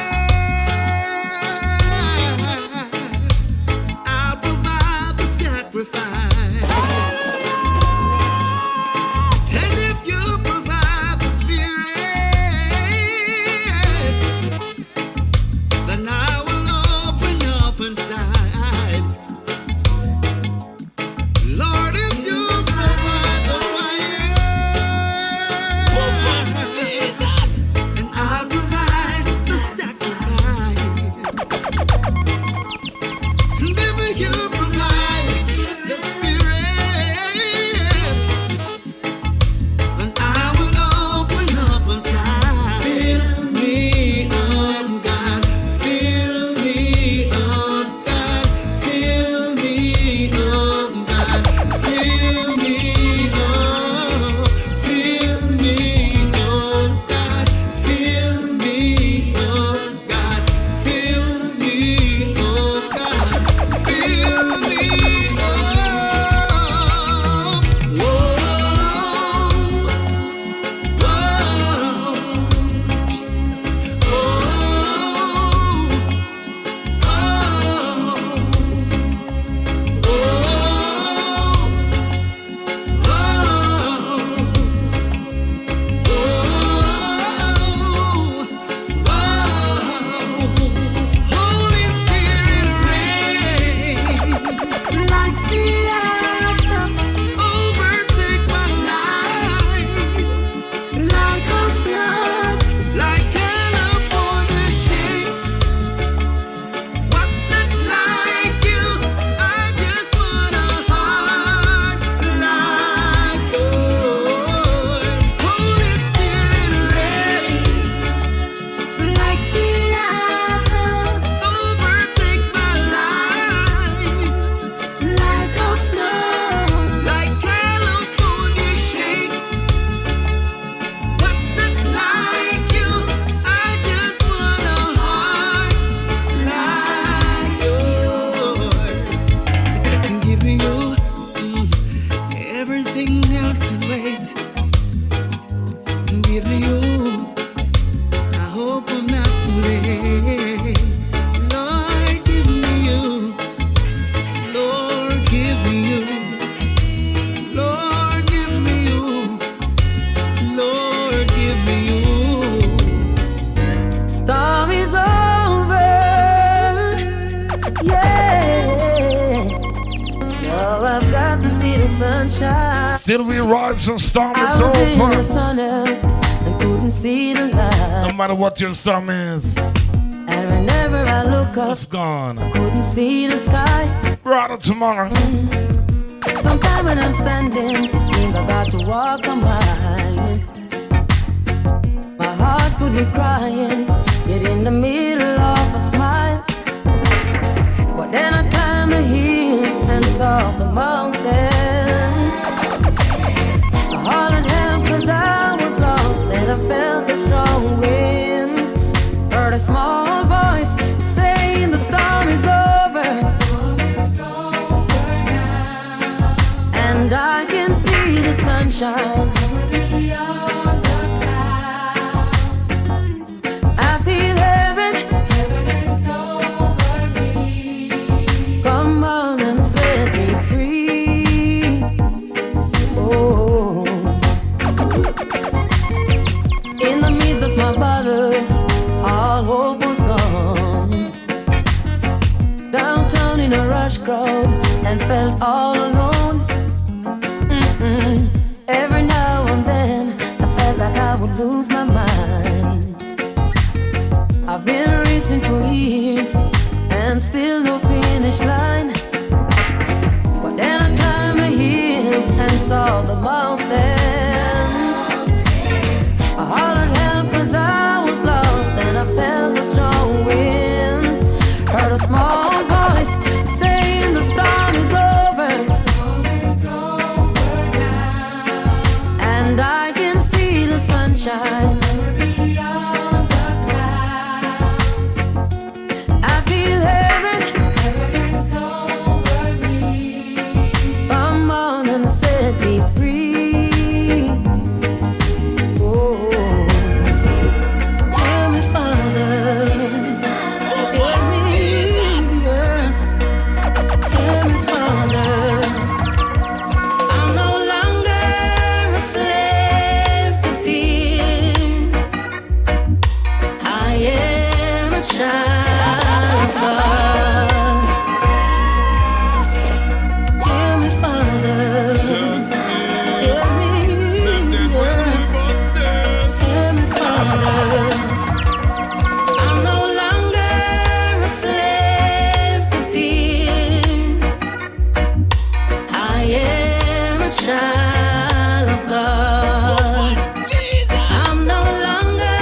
I'll provide the sacrifice. And if you provide the spirit, then I will open up inside. Lord, if you provide the fire, and I'll provide the sacrifice. And if you provide the spirit, then I will open up inside. Fill me up, God. Fill me up, God. Fill me up, God. Fill me up. Fill me up, God. Fill me up, God. Fill me up, God. Fill me up. Holy Spirit, reign like Seattle, overtake my life, like a flood, like California shake. What's that like you? I just want a heart like yours. Holy Spirit, reign like Seattle, overtake my life, like a flood, like California shake. What's that like you? I just want a heart like yours. Give me you, everything else can wait. Give me you, I hope I'm not too late. Lord, give me you. Lord, give me you. Lord, give me you. Lord, give me you. Storm is over, yeah. So I've got to see the sunshine. Still we rise and storm I is was in the over. tunnel and couldn't see the light. No matter what your storm is, And whenever I look up, it's gone. couldn't see the sky. Rather tomorrow. Sometimes when I'm standing, it seems I got to walk a mile. My heart could be crying, yet in the middle of a smile. But then I climbed the hills and saw the mountains. I hollered help 'cause I was lost and I felt sunshine. Beyond the clouds, I feel heaven. Heaven is over me. Come on and set me free. Oh, in the midst of my battle, all hope was gone. Downtown in a rush crowd and felt all alone. Every now and then I felt like I would lose my mind. I've been racing for years and still no finish line. But then I climbed the hills and saw the mountains. I hollered help 'cause I was lost and I felt a strong wind. Heard a small voice saying the storm is over. And I can see the sunshine. Beyond the clouds, I feel heaven. Heaven is over me. Come on and set me free. Oh, hear me, Father. Hear me, yeah. Hear me, Father. I'm no longer a slave to fear. I am a child of God. Hear me, Father. Hear me, yeah. Hear me, Father. I'm no longer a slave to fear. I am a child of God. I'm no longer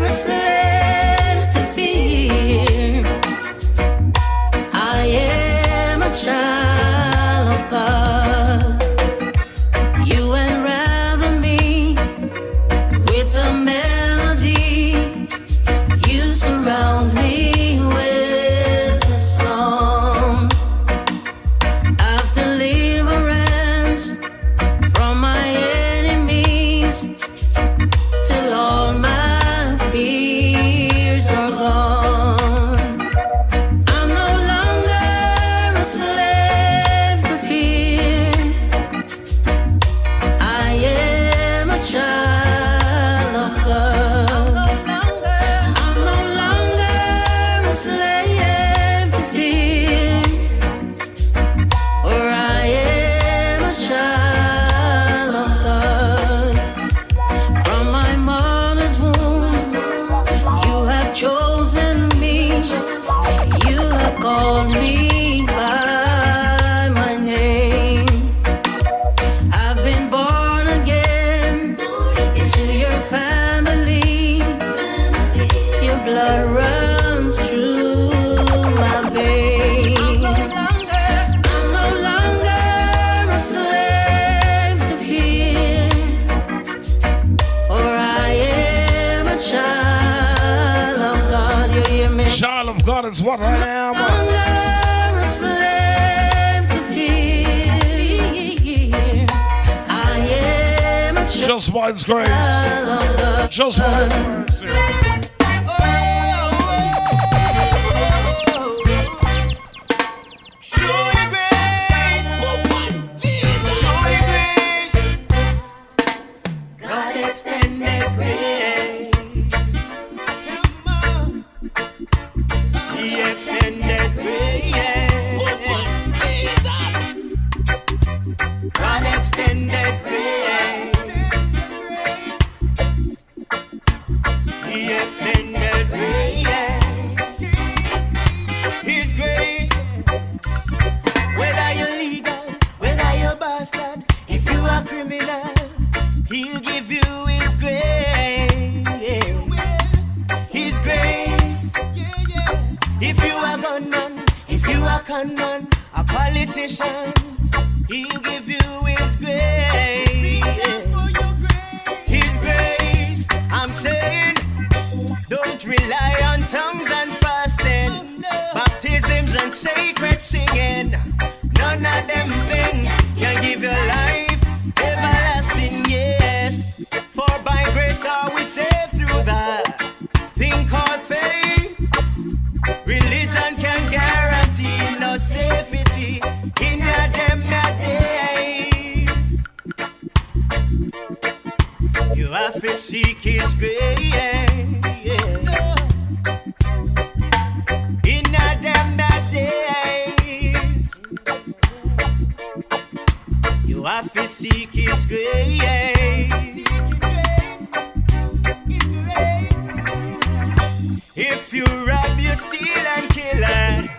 a slave to fear. I am a child of God. You unravel me with a melody. You surround me with a song of deliverance from my enemies till all my fears are gone. I'm no longer a slave to fear. I am a child of God. I'm no longer a slave to fear. Or I am a child of God. From my mother's womb, you have chosen me. You have called me by my name. I've been born again into your family. Your blood runs through my veins. I'm no longer a slave to fear. Or I am a child of God. You hear me? Child of God is what I am. Longer a slave to fear. I am a child Just by His grace. of God. Just by His mercy. Surely grace, surely grace, God extended grace. He extended grace. God extended grace. He extended grace. His grace. Whether you're legal, whether you're bastard, if you are criminal, He'll give you His grace. His grace. If you are gunman, if you are conman, a politician, He'll give you His grace. His grace. I'm saying, don't rely on tongues and fasting, baptisms and sacred singing. None of them things can give your life everlasting have to seek His grace. If you rob, you steal and kill and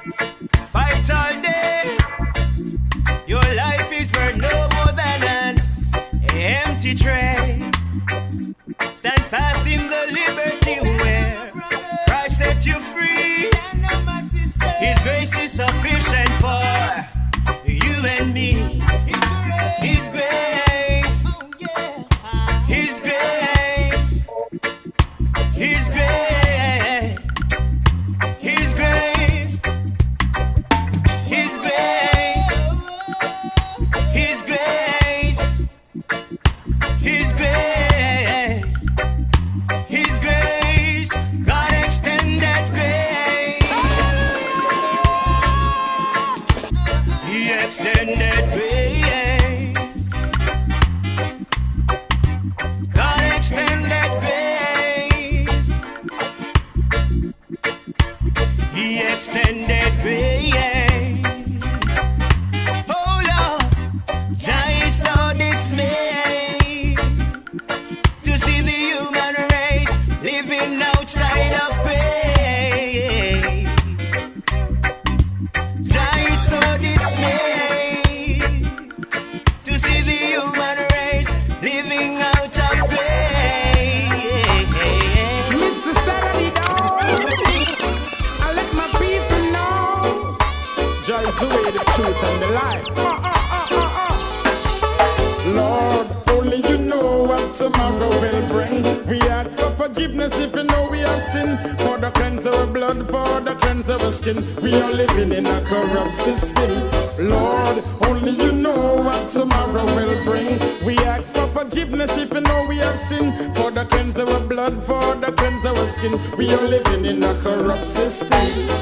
fight all day, your life is worth no more than an empty tray. Stand fast in the liberty where Christ set you free. His grace is sufficient for you and me. His grace, His grace, His grace, His grace, His grace, His grace, His grace, His grace, God extended grace. He extended grace. God extended grace. He extended grace. Oh Lord, Jah is so dismayed to see the human race living outside of grace. Jah is so dismayed to see the human race living out of grace. Mr. Steady down. I let my people know. Joy is the way, the truth, and the life. Lord, only you know what tomorrow will bring. We ask for forgiveness if you know we have sinned. For the cleanse our blood, for the cleanse our skin. We are living in a corrupt system. Lord, only you know what tomorrow will bring. We ask for forgiveness if you know we have sinned. For the cleanse our blood, for the cleanse our skin. We are living in a corrupt system.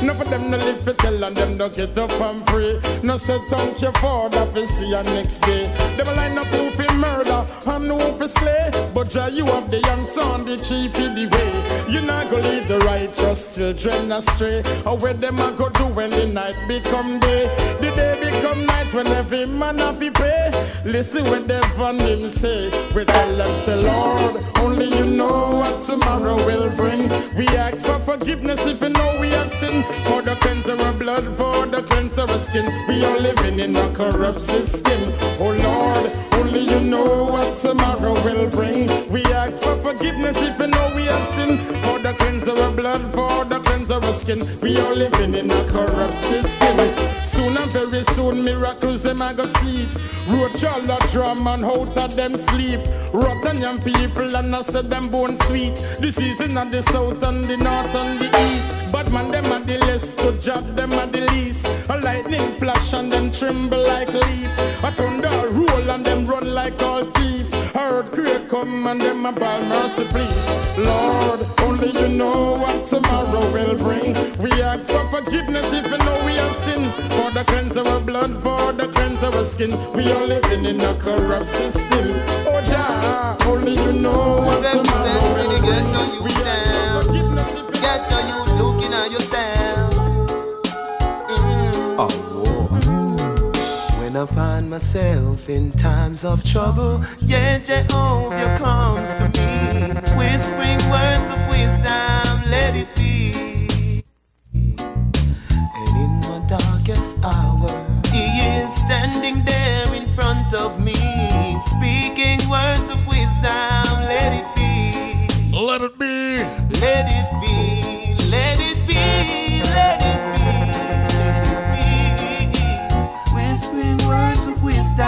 No for them no live for tell and them no get up and pray. No say thank you for that we see you next day. Them line up who fi murder and who fi slay. But Jah you have the answer and the key for the way. You not go lead the righteous children astray. Or where them a go do when the night become day. The day become night when every man have to pray. Listen what they van him say. We tell them say Lord, only you know what tomorrow will bring. We ask for forgiveness if you know we have sinned. For the cleanse our blood, for the cleanse our skin. We are living in a corrupt system. Oh Lord, only you know what tomorrow will bring. We ask for forgiveness if you know we have sinned. For the cleanse our blood, for the cleanse our skin. We are living in a corrupt system. Soon and very soon miracles them I go see. Roach all a drum and out of them sleep. Rotten young people and I said them bone sweet. The season of the south and the north and the east. But man them are the less, to job them are the least. A lightning flash and them tremble like leaf. A thunder roll and them run like all thief. Earthquake come and them a ball mercy please. Lord, only you know what tomorrow will bring. We ask for forgiveness if you know we have sinned. For the cleanse our blood, for the cleanse our skin. We are living in a corrupt system. Oh Jah, only you know what tomorrow will bring. We ask for forgiveness if you Get to you looking at yourself. Oh, when I find myself in times of trouble, yeah, Jehovah comes to me, whispering words of wisdom, let it be. And in my darkest hour, He is standing there in front of me, speaking words of wisdom, let it be. Let it be. Let it be. Let it be. Let it be. Let it be. Whispering words of wisdom.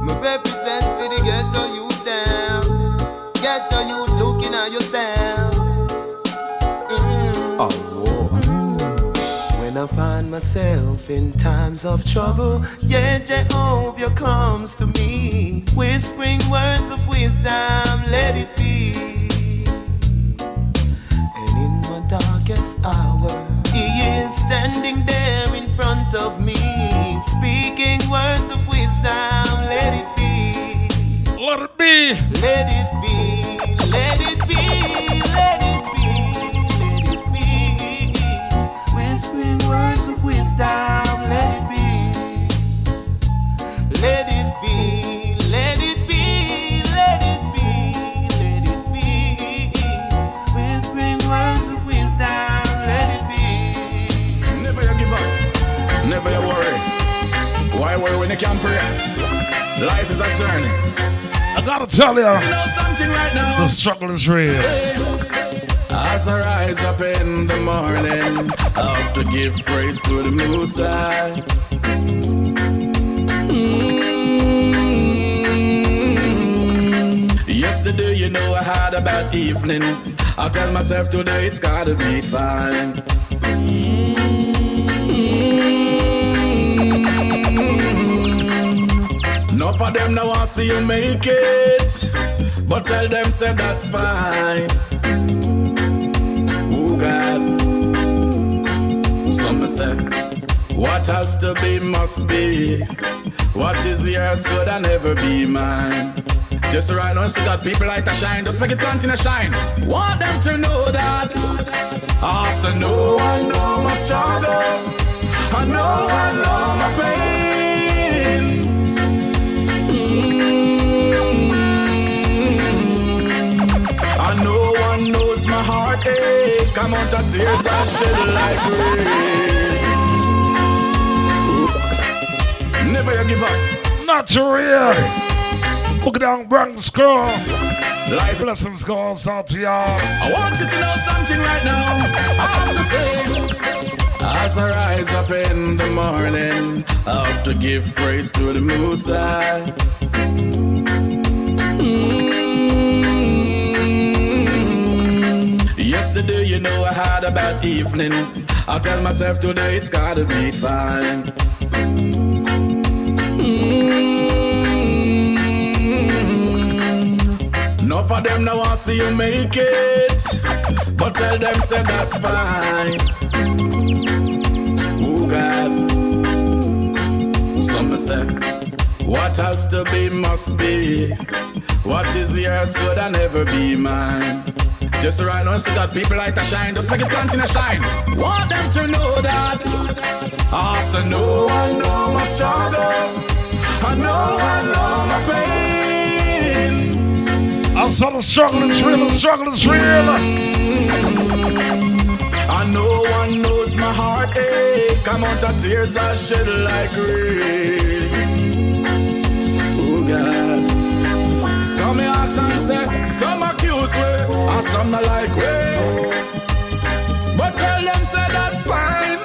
Me represent for the ghetto youth down. Ghetto youth looking at yourself. When I find myself in times of trouble, yeah, Jehovah comes to me, whispering words of wisdom, let it be. And in my darkest hour, He is standing there in front of me, speaking words of wisdom, let it be. Let it be. Let it be. Let it be. Let it be. Let it be. Whispering words of wisdom, let it be. me can pray. Life is a journey. I gotta tell you, know something right now. the struggle is real. As I rise up in the morning, I have to give praise to the Most High. Yesterday, you know, I had a bad evening. I tell myself today it's gotta be fine. Enough of them now want see you make it, but tell them say that's fine. Oh God, some say what has to be must be. What is yours could I never be mine. Just right now, still got people like to shine. Just make it continue to shine. Want them to know that. Also, no one know my struggle. I know my pain. And no one knows my heartache. I'm out of tears and shed like rain. Never you give up. Not real. Book down Bronx girl. Life lessons goes out to y'all. I want you to know something right now. I have to say, as I rise up in the morning, I have to give praise to the Most High. Yesterday, you know, I had a bad evening. I tell myself today it's gotta be fine. Enough of them now want see you make it, but tell them say that's fine. Oh God, some say what has to be must be. What is yours could I never be mine. Just right now, still got people like to shine. Just make it continue to shine. Want them to know that. Also, no one know my struggle. I know my pain. Also, the struggle is real. The struggle is real. And no one knows my heartache. I'm out of tears I shed like rain. Oh God. Some me ask and say, some accuse me, and some not like me. But tell them say that's fine.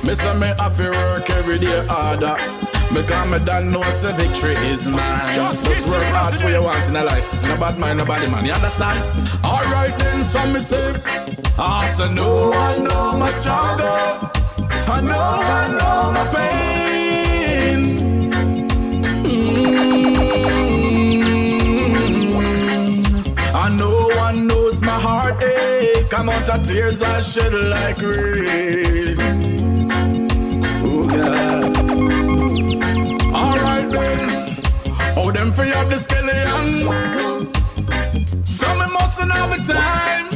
Me say me have to work every day harder, because me don't know say victory is mine. Just work hard for you want in a life. No bad mind, nobody man, you understand? Alright then, some me say, I say no one know my struggle. I know my pain. And no one knows my heartache. I'm out of tears I shed like rain. Oh God. Alright then. Oh, them for you have the skeleton. Some me mustn't have the time.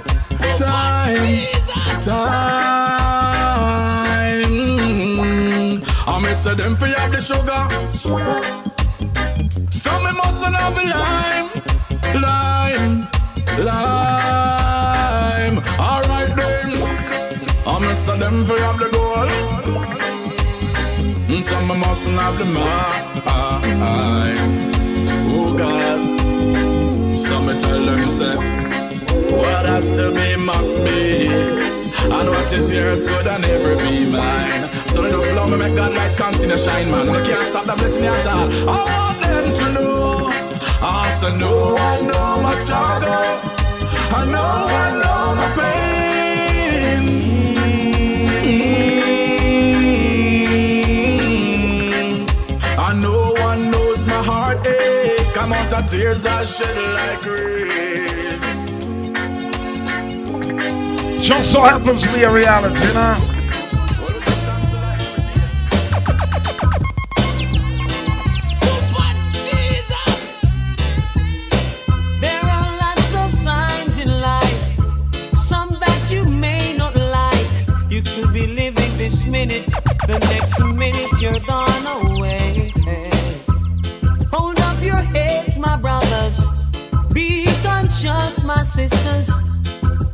I miss them for you have the sugar. Some me mustn't have the lime. Alright then. I miss them for you have the gold. Some me mustn't have the mine. Oh God. Some me tell them say, what has to be must be. And what is yours could I never be mine. So just love me, make God light continue shine, man. I can't stop the blessing at all. I want them to know. I say no one know my struggle. I know my pain. And no one knows my heartache. I'm out of tears I shed like rain. Just so happens to be a reality, you know? There are lots of signs in life, some that you may not like. You could be living this minute, the next minute you're gone away. Hold up your heads, my brothers. Be conscious, my sisters.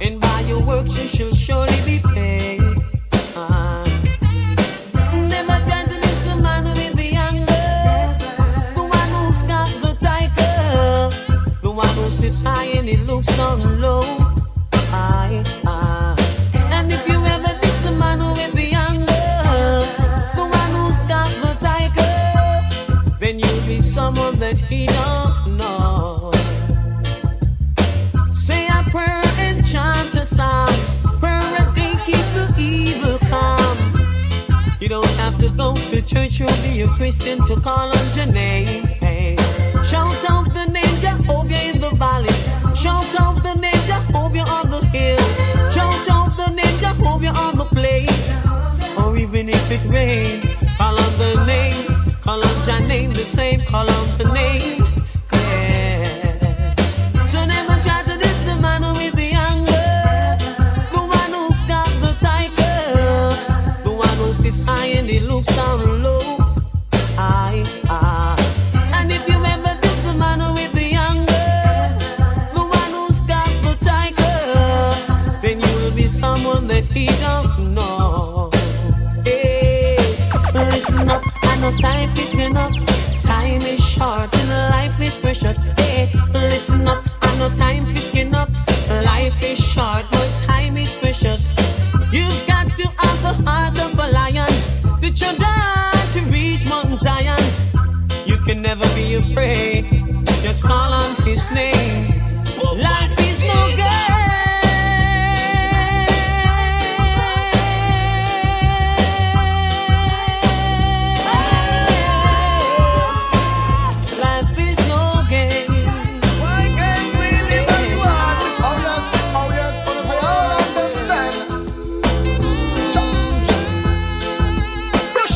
And by your works you shall surely be paid. sits high and he looks down low. And if you ever miss the man with the anger, the one who's got the tiger, then you'll be someone that he don't know. Say a prayer and chant a psalms. Prayer a day keep the evil calm. You don't have to go to church, you'll be a Christian to call on your name. Hey. Shout out the name Jehovah in the valleys. Shout out the name Jehovah on the hills. Shout out the name Jehovah on the plain. Or even if it rains, call on the name. Call on your name the same, call on the name. Yeah. So never try to diss the man with the anger, the one who's got the tiger, the one who sits high and he looks down low. And if you ever diss the man with the anger, the one who's got the tiger, then you will be someone that he don't know. Hey, listen up, I know time is enough. Time is short and life is precious. Hey, listen up, I know time is enough. Life is short, but time is precious. You've got to have the heart of a lion, the children to reach Mount Zion. You can never be afraid, just call on his name. Life is no good. Life is no game. Why can't we live as one? Oh yes, we all understand. Fresh.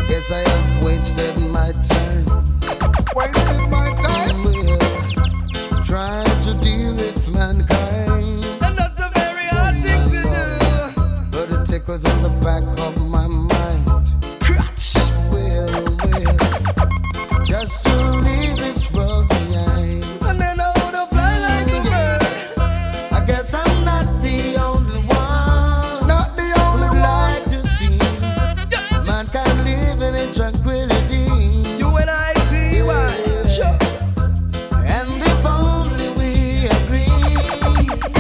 Yes, I have wasted my time. Wasted my time? Well, trying to deal with mankind. And that's a very hard thing to do. But it tickles on the back of my mind. Scratch. Well, just to leave this world behind. And then I wanna fly like a bird. I guess I'm not the only one. Not the only one. Like to see mankind living in tranquility. You and I, T.Y. Sure. And if only we agree,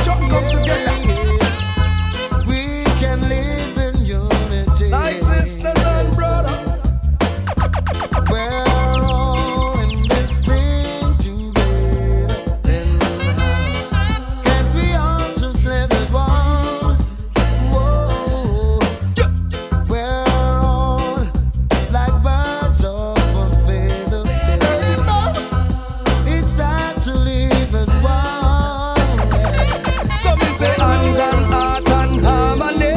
come together, we can live in unity. Like sisters and brothers. We're all in this thing together. Then can't we all just live as one? Whoa. We're all like birds of one feather. It's time to live as one. So me say hands and heart and harmony,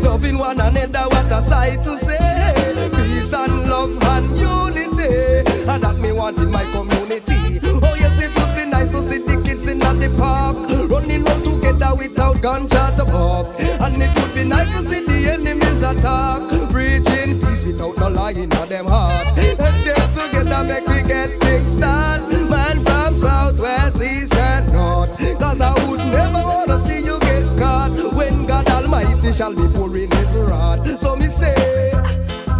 loving one another, what a sight to say. Peace and love and unity, and that me want in my community. Oh yes, it would be nice to see the kids in the park, running round together without gunshot to bark. And it would be nice to see the enemies attack, preaching peace without no lie in them heart. Let's get together, make we get things done. Man from south, west, east and north, cause I would never wanna see you get caught when God Almighty shall be pouring his wrath. So me say,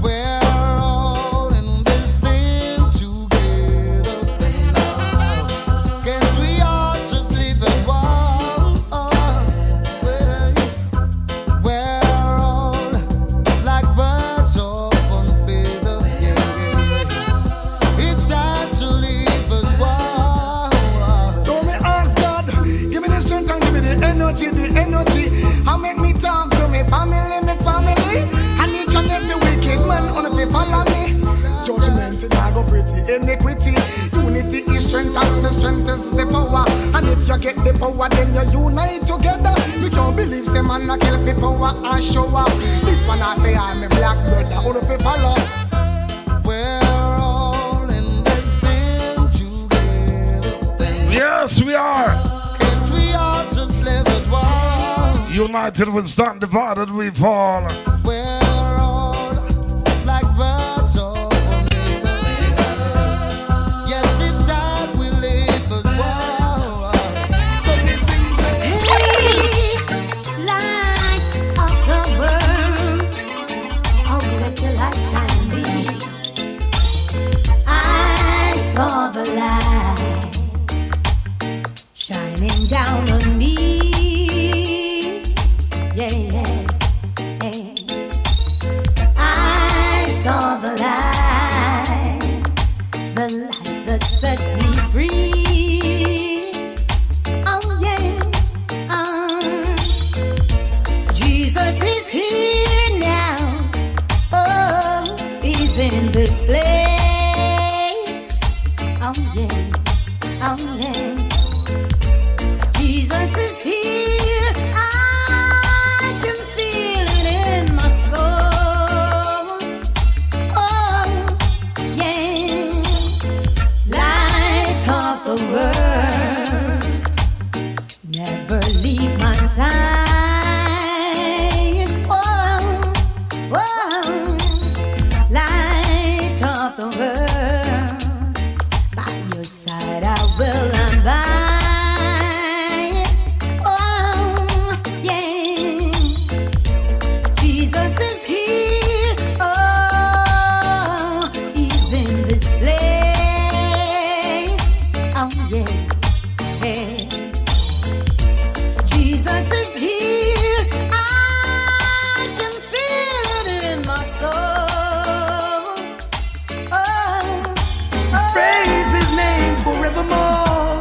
we're all in this thing together. Can't we all just live as one? We're all like birds of one feather. It's time to live as one. So me ask God, give me the strength and give me the energy, and make me talk to me family, and each and every wicked man on the follow me. Judgment it I go pretty, iniquity. Unity is strength and the strength is the power. And if you get the power, then you unite together. You can't believe say man a kill for power and show up. This one I say I'm a black brother, all of it follow. We're all in this thing together. Yes, we are. Can't we all just live as one? United we stand, divided we fall. We're all like birds of one feather. Yes, it's time we live as one. Hey, light of the world, oh let your light shine be. I saw the light down on me. Yeah, yeah, yeah. I saw the light that sets me free. Oh yeah, Jesus is here now. Oh, he's in this place. Oh yeah, oh yeah. Jesus is here. I can feel it in my soul. Oh yeah. Light of the world, never leave my side. Oh, oh. Light of the world, by your side I will abide. Oh, yeah. Jesus is here. Oh, he's in this place. Oh, yeah. Yeah. Jesus is here. I can feel it in my soul. Oh, oh. Praise his name forevermore.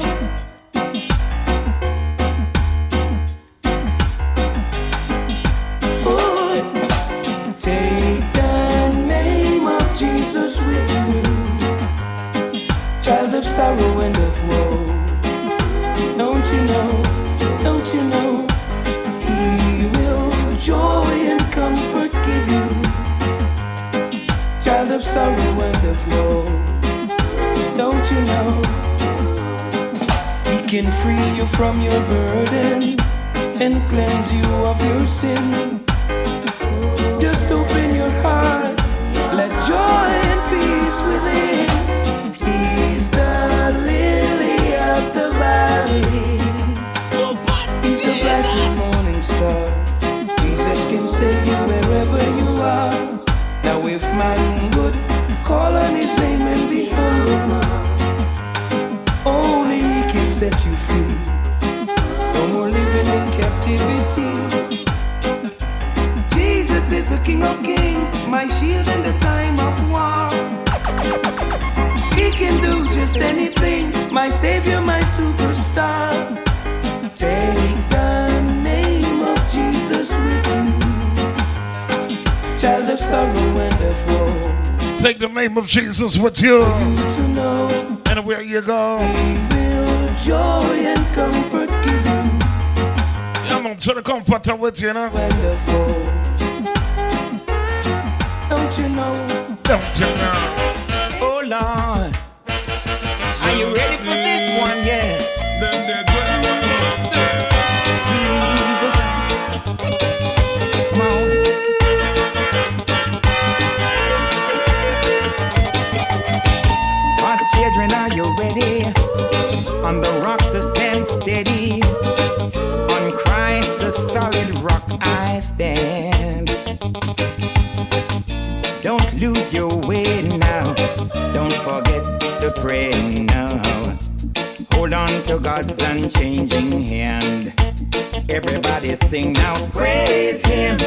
Ooh. Take the name of Jesus with you, child of sorrow and of woe. Don't you know, don't you know, he will joy and comfort give you, child of sorrow and of woe. Don't you know, he can free you from your burden and cleanse you of your sin. Just open your heart, let joy and peace within. He's the lily of the valley, he's the bright and morning star. Jesus can save you wherever you are. Now if man would call on his name and be humble, only he can set you free. No more living in captivity. Jesus is the King of Kings, my shield in the time of war. He can do just anything, my Savior, my superstar. Take the name of Jesus with you, child of sorrow and of woe. Take the name of Jesus with you. For you to know, and where you go, he will joy and comfort give you. I'm on to the comforter with you, know. Wonderful. Don't you know? Don't you know? Oh Lord, are you ready for this one? Yeah. Jesus, come on. God's children, are you ready? On the rock to stand steady. On Christ, the solid rock I stand. Don't lose your way now. Don't forget to pray now. Hold on to God's unchanging hand. Everybody sing now. Praise Him.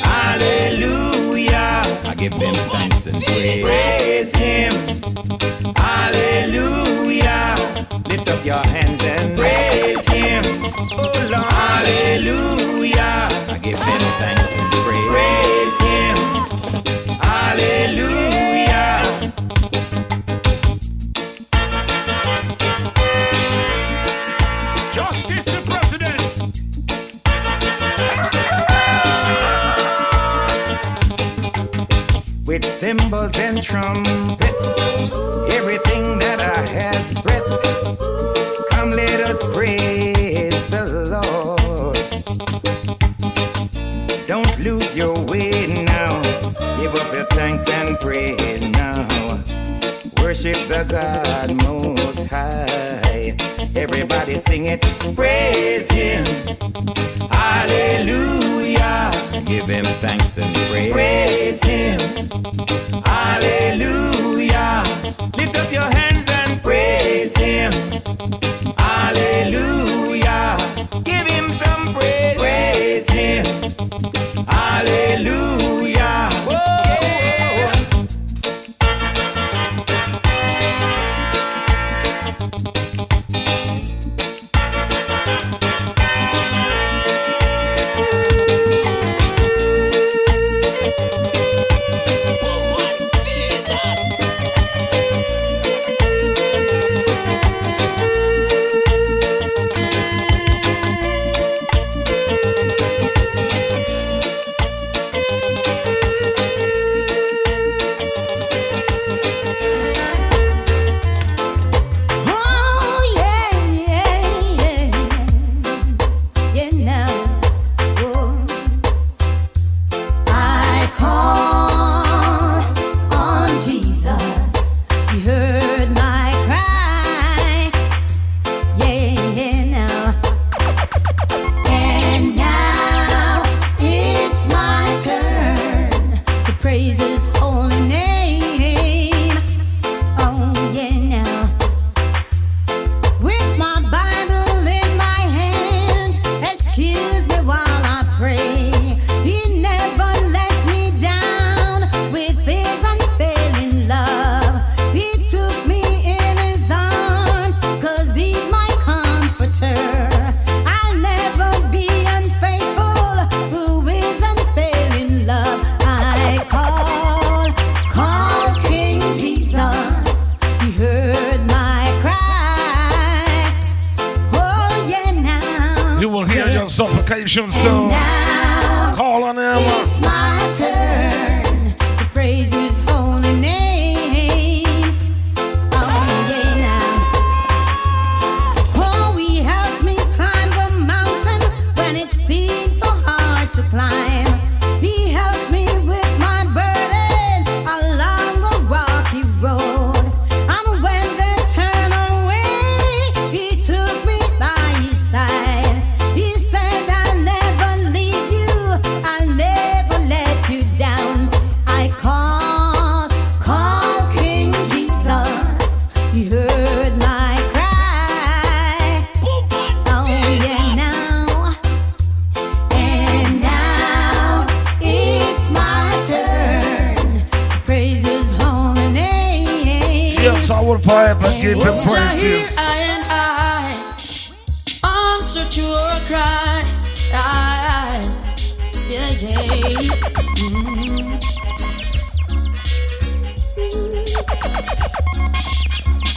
Hallelujah. I give Him thanks and praise. Praise Him. Hallelujah. Lift up your hands and praise Him. Oh Lord. Hallelujah. I give Him thanks and praise. Praise Him. Hallelujah. Justice to presidents. With cymbals and trumpets, everything that has breath, come let us praise the Lord. Don't lose your way now. Give up your thanks and praise now. Worship the God Most High. Everybody sing it. Praise Him. Hallelujah. Give Him thanks and praise. Praise Him. Hallelujah. Lift up your hands and praise Him. Hallelujah. supplications too. Call on him. It's my turn to praise his holy name. Oh yeah now. Oh, he helped me climb the mountain when it seemed so hard to climb. He helped me with my burden along the rocky road. And when they turned away, he took me by his side. He said, I'll never leave you, I'll never let you down. I call King Jesus. He heard my cry. Oh yeah now. And now it's my turn to praise his holy name. Yes, I will forever give him praises. I and I answer to your cry.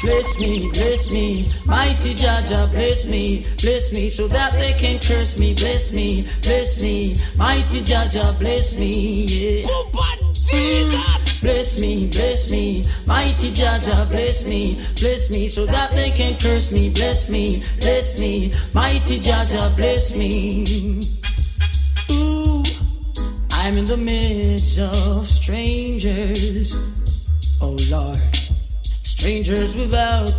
Bless me, mighty Jaja, bless me, so that they can curse me. Bless me, mighty Jaja, bless me, yeah. Jesus! Bless me, mighty Jaja, bless me, so that they can curse me. Bless me, mighty Jaja, bless me. Ooh, I'm in the midst of strangers, oh Lord. Strangers without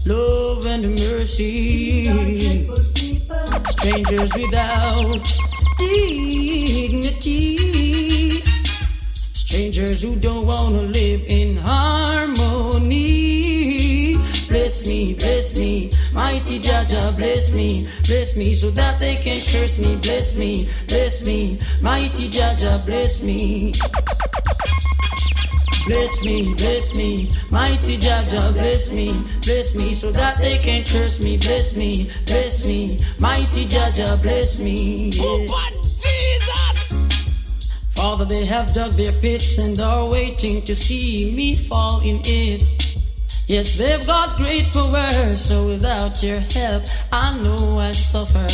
love and mercy. Strangers without dignity. Strangers who don't want to live in harmony. Bless me, mighty Jaja, bless me, so that they can curse me. Bless me, mighty Jaja, bless me. Bless me, mighty Jaja, bless me, so that they can curse me. Bless me, mighty Jaja, bless me. Yeah. Jesus! Father, they have dug their pit and are waiting to see me fall in it. Yes, they've got great power, so without your help, I know I suffer.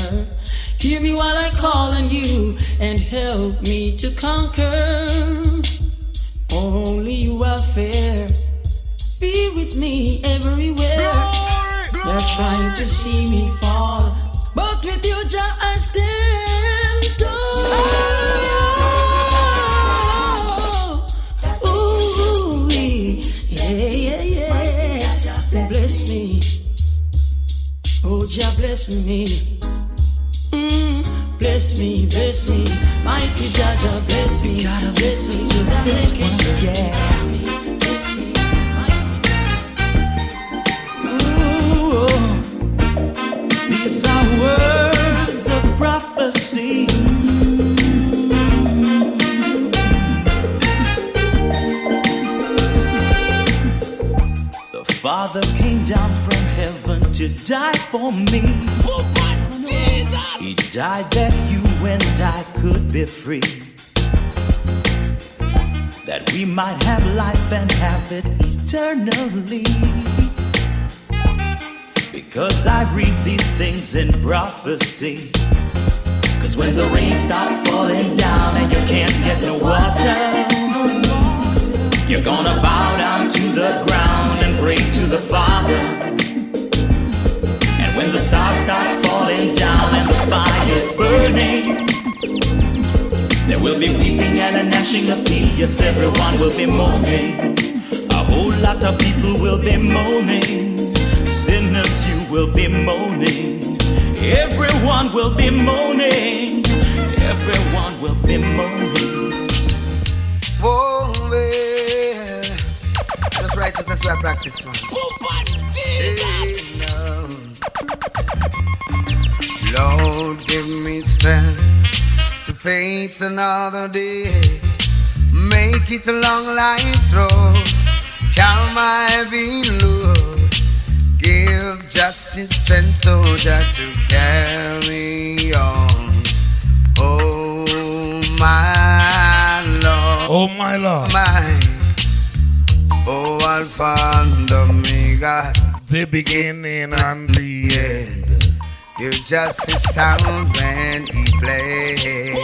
Hear me while I call on you and help me to conquer. Only you are fair. Be with me everywhere. They're trying to see me fall, but with you, Jah, I stand tall. Ooh, yeah. Bless me, oh Jah, bless me. Bless me, mighty Jaja, bless me. Gotta bless me so that this one, yeah. Ooh, these are words of prophecy. The Father came down from heaven to die for me. He died that you and I could be free, that we might have life and have it eternally. Because I read these things in prophecy. Cause when the rain starts falling down and you can't get no water, you're gonna bow down to the ground and pray to the Father. When the stars start falling down and the fire's burning, there will be weeping and a gnashing of teeth. Yes, everyone will be moaning. A whole lot of people will be moaning. Sinners, you will be moaning. Everyone will be moaning. Everyone will be moaning. Oh, well, just righteousness we are practicing. Hey, no. Lord, give me strength to face another day. Make it a long life's road. Calm my being, Lord. Give justice strength, oh, that to carry on. Oh, my Lord. Oh, my Lord. Oh, Alpha and Omega, the beginning and the end. Your justice sound when he plays.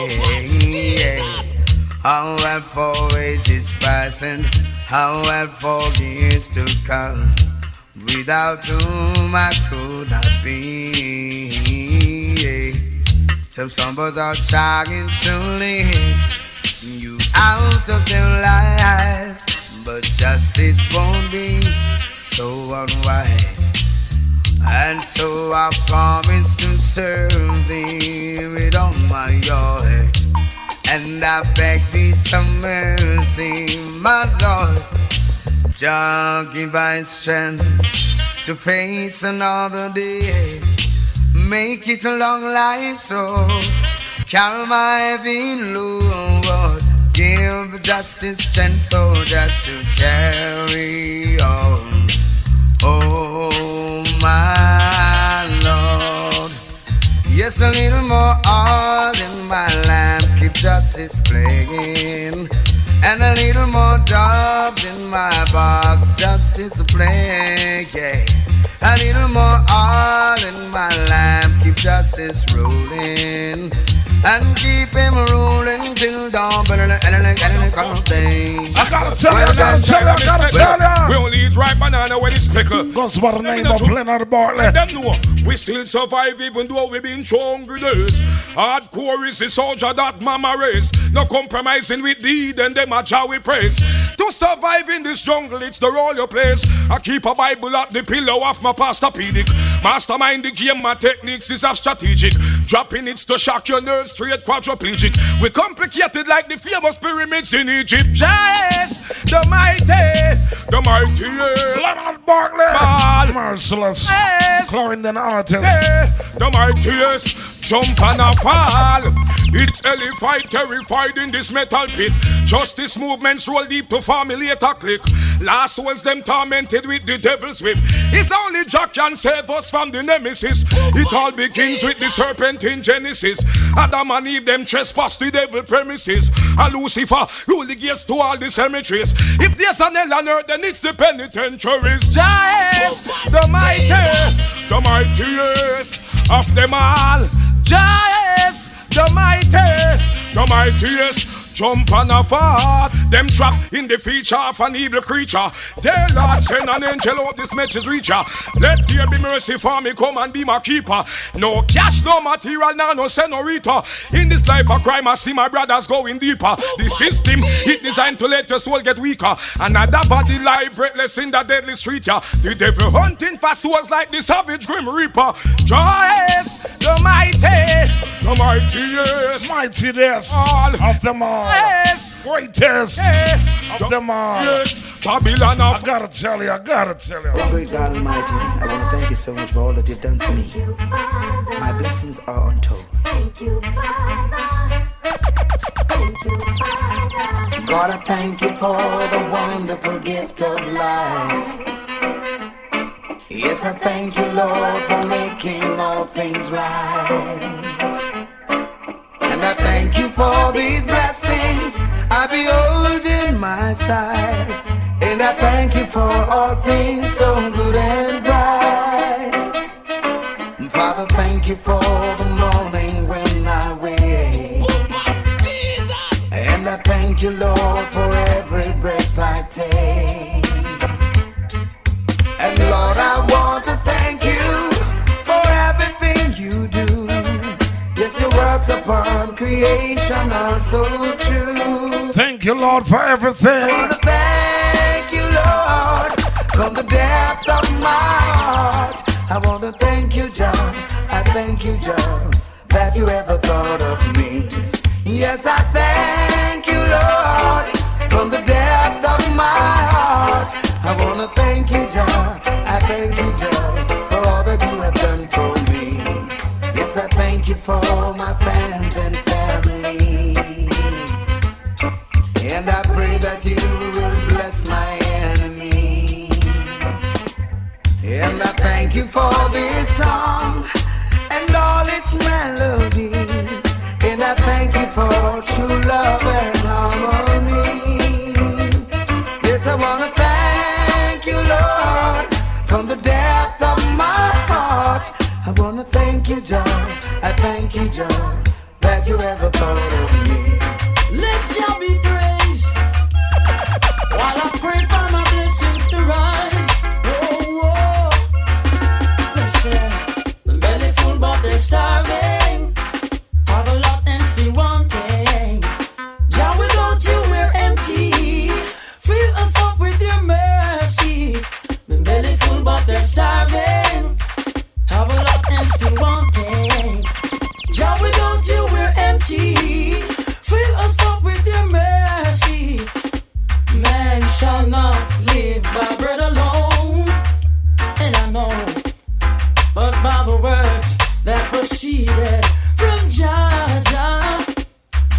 How and for ages passing, how and for years to come, without whom I could not be. Some summers are trying to live you out of their lives, but justice won't be so unwise. And so I promise to serve thee with all my heart. And I beg thee some mercy, my Lord. Jah give I strength to face another day. Make it a long life so carry my heavy load. Give justice strength for that to carry on. Oh my Lord. Yes, a little more oil in my lamp, keep justice playing. And a little more doves in my box, justice playing. Yeah. A little more oil in my lamp, keep justice rolling. And keep him rolling till dawn. I gotta tell you, we only eat ripe banana when it's pickled. Goes by the name of Leonard Bartlett. Let them know we still survive even though we've been through hungry days. Hardcore is the soldier that mama raised. No compromising with deed and them a joy we praise. To survive in this jungle, it's the role you plays. I keep a Bible at the pillow of my pastorpedic. Mastermind the game, my techniques is of strategic. Dropping it to shock your nerves, straight quadriplegic. We complicated like the famous pyramids in Egypt. Giants, the mightiest. Leonard Bartlett, merciless, Clarendon artist. The mightiest. Jump and a fall. It's elephant terrified in this metal pit. Justice movements roll deep to formulate a click. Last souls them tormented with the devil's whip. It's only Jah can save us from the nemesis. It all begins with the serpent in Genesis. Adam and Eve them trespass the devil premises. And Lucifer rule the gates to all the cemeteries. If there's an hell on earth, then it's the penitentiaries. Giants, the mightiest of them all. Giants, the mightiest, jump and a fall. Them trapped in the feature of an evil creature. Dear Lord, send an angel out this message reacher. Let there be mercy for me, come and be my keeper. No cash, no material, no senorita. In this life of crime, I see my brothers going deeper. The system, it designed to let your soul get weaker. Another body lie breathless in the deadly street, yeah. The devil hunting for souls like the savage grim reaper. Giants, the mightiest, mightiest of them all. Yes. Greatest of them all. Yes. Babylon of... I gotta tell you. Oh, great God Almighty, I want to thank you so much for all that you've done for me. My blessings are untold. Thank you, Father. Thank you, Father. God, I thank you for the wonderful gift of life. Yes, I thank you, Lord, for making all things right. And I thank you for these blessings I behold in my sight. And I thank you for all things so good and bright. And Father, thank you for the morning when I wake. And I thank you, Lord, for every breath I take. And Lord, I want to thank you for everything you do. Yes, your works upon creation are so true. Thank you, Lord, for everything. I want to thank you, Lord, from the depth of my heart. I want to thank you, John. I thank you, John, that you ever thought of me. Yes, I thank you, Lord, from the depth of my heart. I want to thank you, John. I thank you, John, for all that you have done for me. Yes, I thank you for my friends and family. And I pray that you will bless my enemy. And I thank you for this song and all its melody. And I thank you for true love and harmony. Yes, I want to thank you, Lord, from the depth of my heart. I want to thank thank you, Jah. I thank you, Jah, that you ever thought of me. Let Jah be praised while I pray for my blessings to rise. Oh, oh. Listen, the belly full but they're starving. Have a lot and still wanting. Jah, without you we're empty. Fill us up with your mercy. The belly full but they're starving. Have a lot and still wanting. Jah, without you we're empty. Fill us up with your mercy. Man shall not live by bread alone. And I know, but by the words that proceeded from Jah, Jah.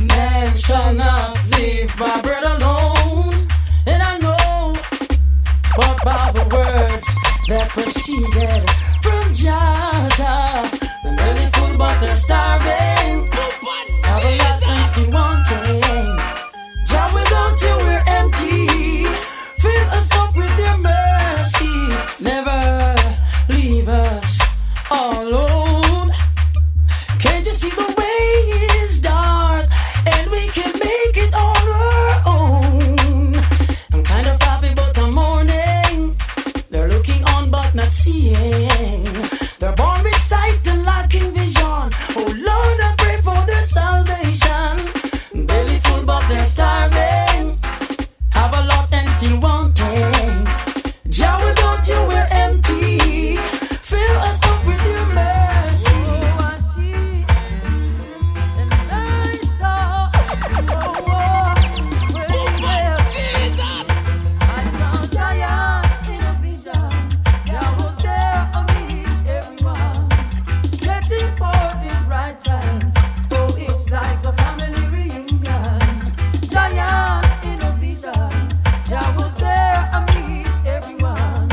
Man shall not live by bread alone. And I know, but by the words that proceeded from Jah, Jah. The belly full but they're starving. Have a lot and still wanting. Jah, without you we're empty. Fill us up with your mercy. Never leave us alone. Can't you see the way is dark and we can make it on our own? I'm kind of happy but I'm mourning. They're looking on but not seeing. They're born with sight and lacking vision. Oh Lord, I pray for their salvation. Belly full but they're starving. Have a lot and still wanting. Jah, without you we're empty. Fill us up with your mercy. Oh, I see and I saw. Oh, Jesus! I saw Zion in a vision. Jah was there amidst everyone, stretching forth his right hand. Oh, it's like a family reunion. Zion in a vision. Jah was there amidst everyone,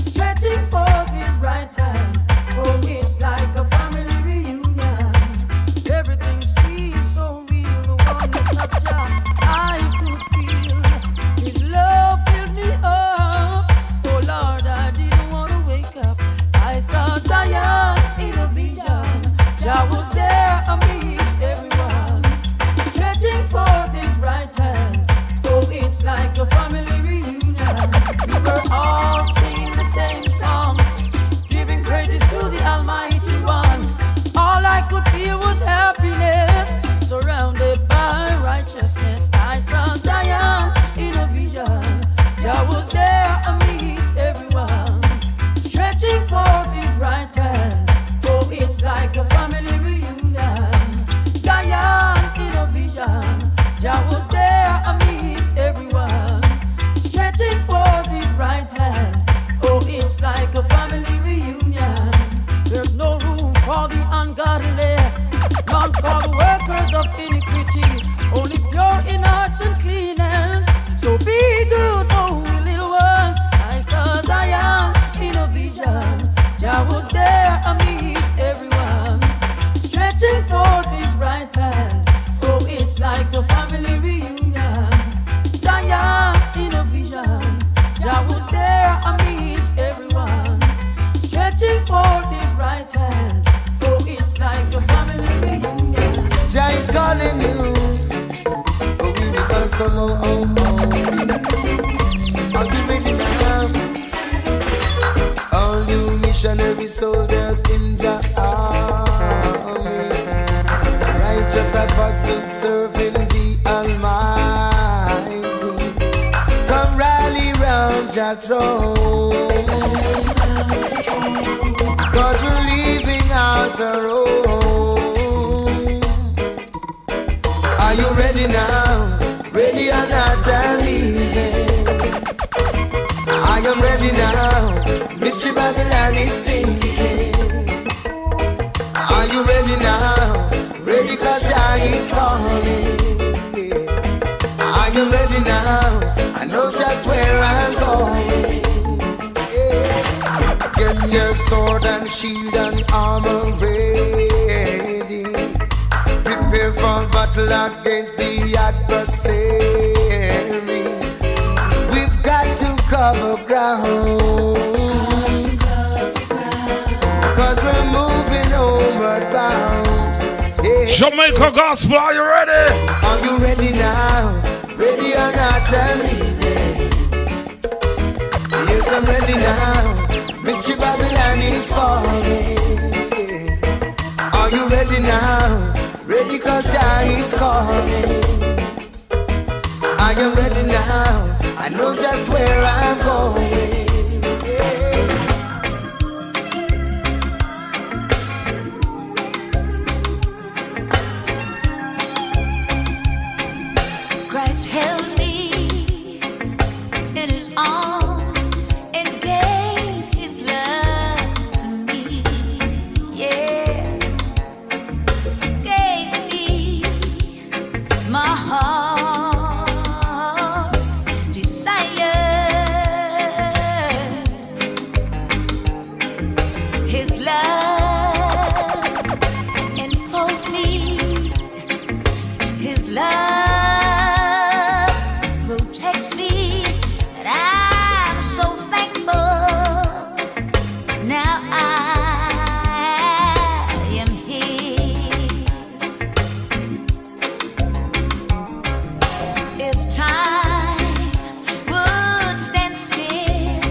stretching forth his right hand. Oh, it's like a family reunion. Everything seems so real. The oneness of Jah I could feel. His love filled me up. Oh Lord, I didn't want to wake up. I saw Zion in a vision. Jah was there amidst everyone, stretching forth his right hand. Oh, it's like a family reunion. We were all singing the same song, giving praises to the Almighty One. All I could feel was happiness, surrounded by righteousness. I saw Zion in a vision. Jah was there amidst everyone, stretching forth his right hand. Oh, it's like a family reunion. Zion in a vision. Jah was there amidst everyone, stretching forth his right hand. Oh, it's like a family reunion. There's no room for the ungodly, none for the workers of iniquity. Only pure in hearts and clean hands. So be good, oh little ones. I saw Zion in a vision. Jah was there amidst everyone, stretching forth his right hand. Oh, it's like a family reunion. Zion in a vision. Jah was there amidst everyone, stretching forth his right hand. Oh, it's like a family reunion. Jah is calling you. Oh, we will dance, come on. Are you ready now? All you missionary soldiers in Jah army, righteous apostles serving the Almighty. Come rally round Jah throne, 'cause we're leaving out our own. Are you ready now? Ready or not, I'm leaving. I am ready now. Mystery Babylon is singing. Are you ready now? Ready 'cause Jah is calling. Yeah. I am ready now. I know just where I'm going. Yeah. Get your sword and shield and armor ready. Prepare for battle against the adversary. We've got to cover ground, 'cause we're moving home Jamaica Gospel, are you ready? Are you ready now? Ready or not, tell me. Yes, I'm ready now. Mystery Babylon is falling. Are you ready now? Ready cause Jah is calling. I am ready now. I know just where I'm going. Christ held me in his arms and gave his love to me. Yeah, gave me my heart's desire. His love enfolds me. His love protects me, and I'm so thankful. Now I am his. If time would stand still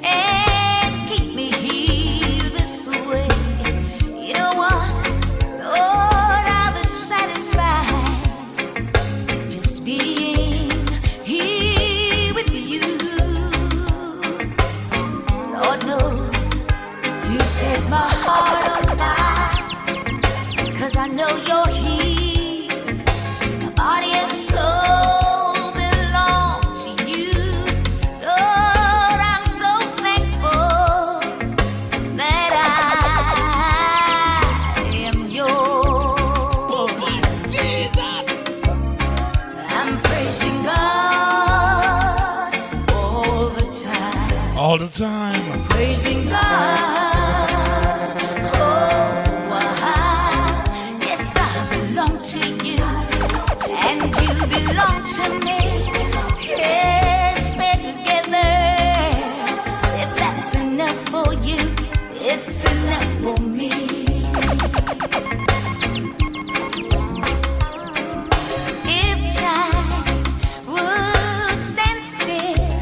and keep me here this way, you know what, Lord, I was satisfied just being here with you. Lord knows you set my heart on fire, 'cause I know you're here. My body and soul belong to you. Lord, I'm so thankful that I am yours. Jesus, I'm praising God all the time. All the time. Praising God. Oh, yes, I belong to you, and you belong to me. Yes, we're together. If that's enough for you, it's enough for me. If time would stand still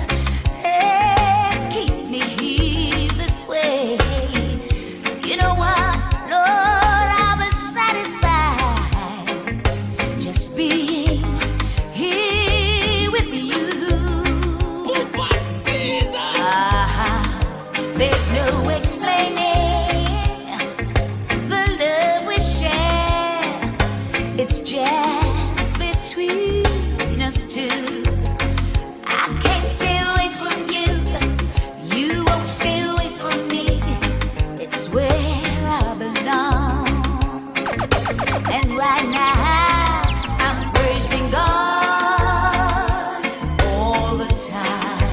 and keep me here this way, you know what, Lord, I was satisfied just being here with you. There's no explaining the love we share. It's just between us two. I can't stay away from you. You won't stay away from me. It's where I belong. And right now, I'm praising God all the time.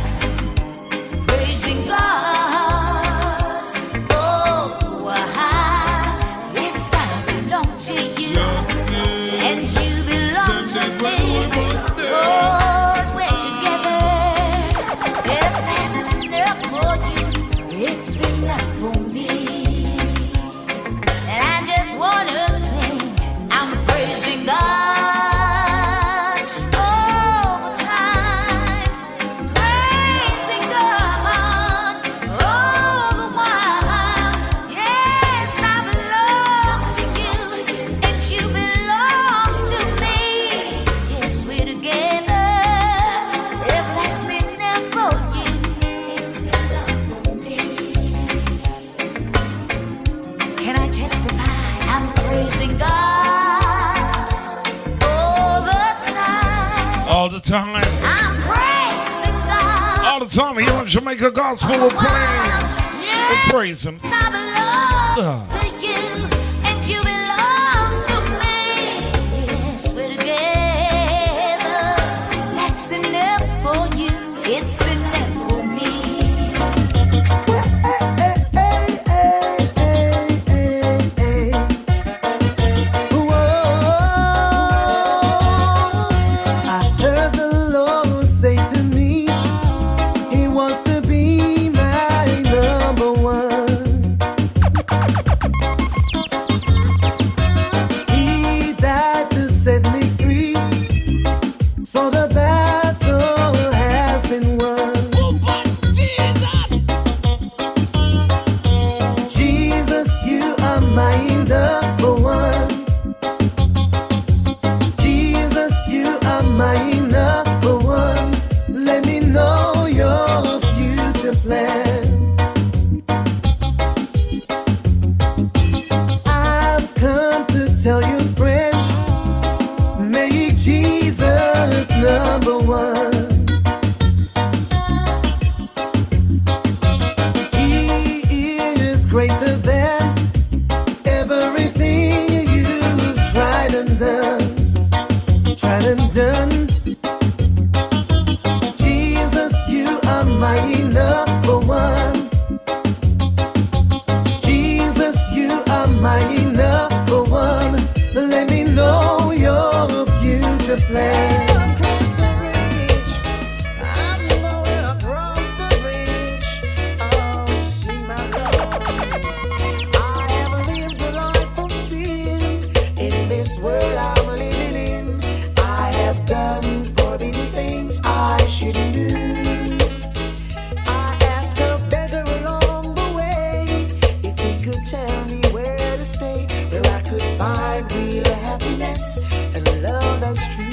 Praising God. Oh, yes, I belong to you. And you belong to me. Lord, we're together. If that's enough for you, it's enough for me. And I just wanna sing, I'm praising God all the time. Praising God all the while. Yes, I belong to you, and you belong to me. Yes, we're together. If that's enough for you, it's enough for me. Can I testify? I'm praising God all the time. All the time. I'm praising God. All the time here on Jamaica Gospel, we're praying. We're praising. I belong to you, and you belong to me. Yes, we're together. That's enough for you. It's enough for me. I heard the Lord say to me, He wants to be my number one. number one. He is greater than everything you've tried and done. Tried and done. Jesus, you are my number one. Jesus, you are my number one. Let me know your future plan. Across the bridge, I'm going across the bridge. Oh, see my Lord. I have lived a life of sin in this world I'm living in. I have done forbidden things I shouldn't do. I asked a beggar along the way if he could tell me where to stay, where I could find real happiness and love that's true.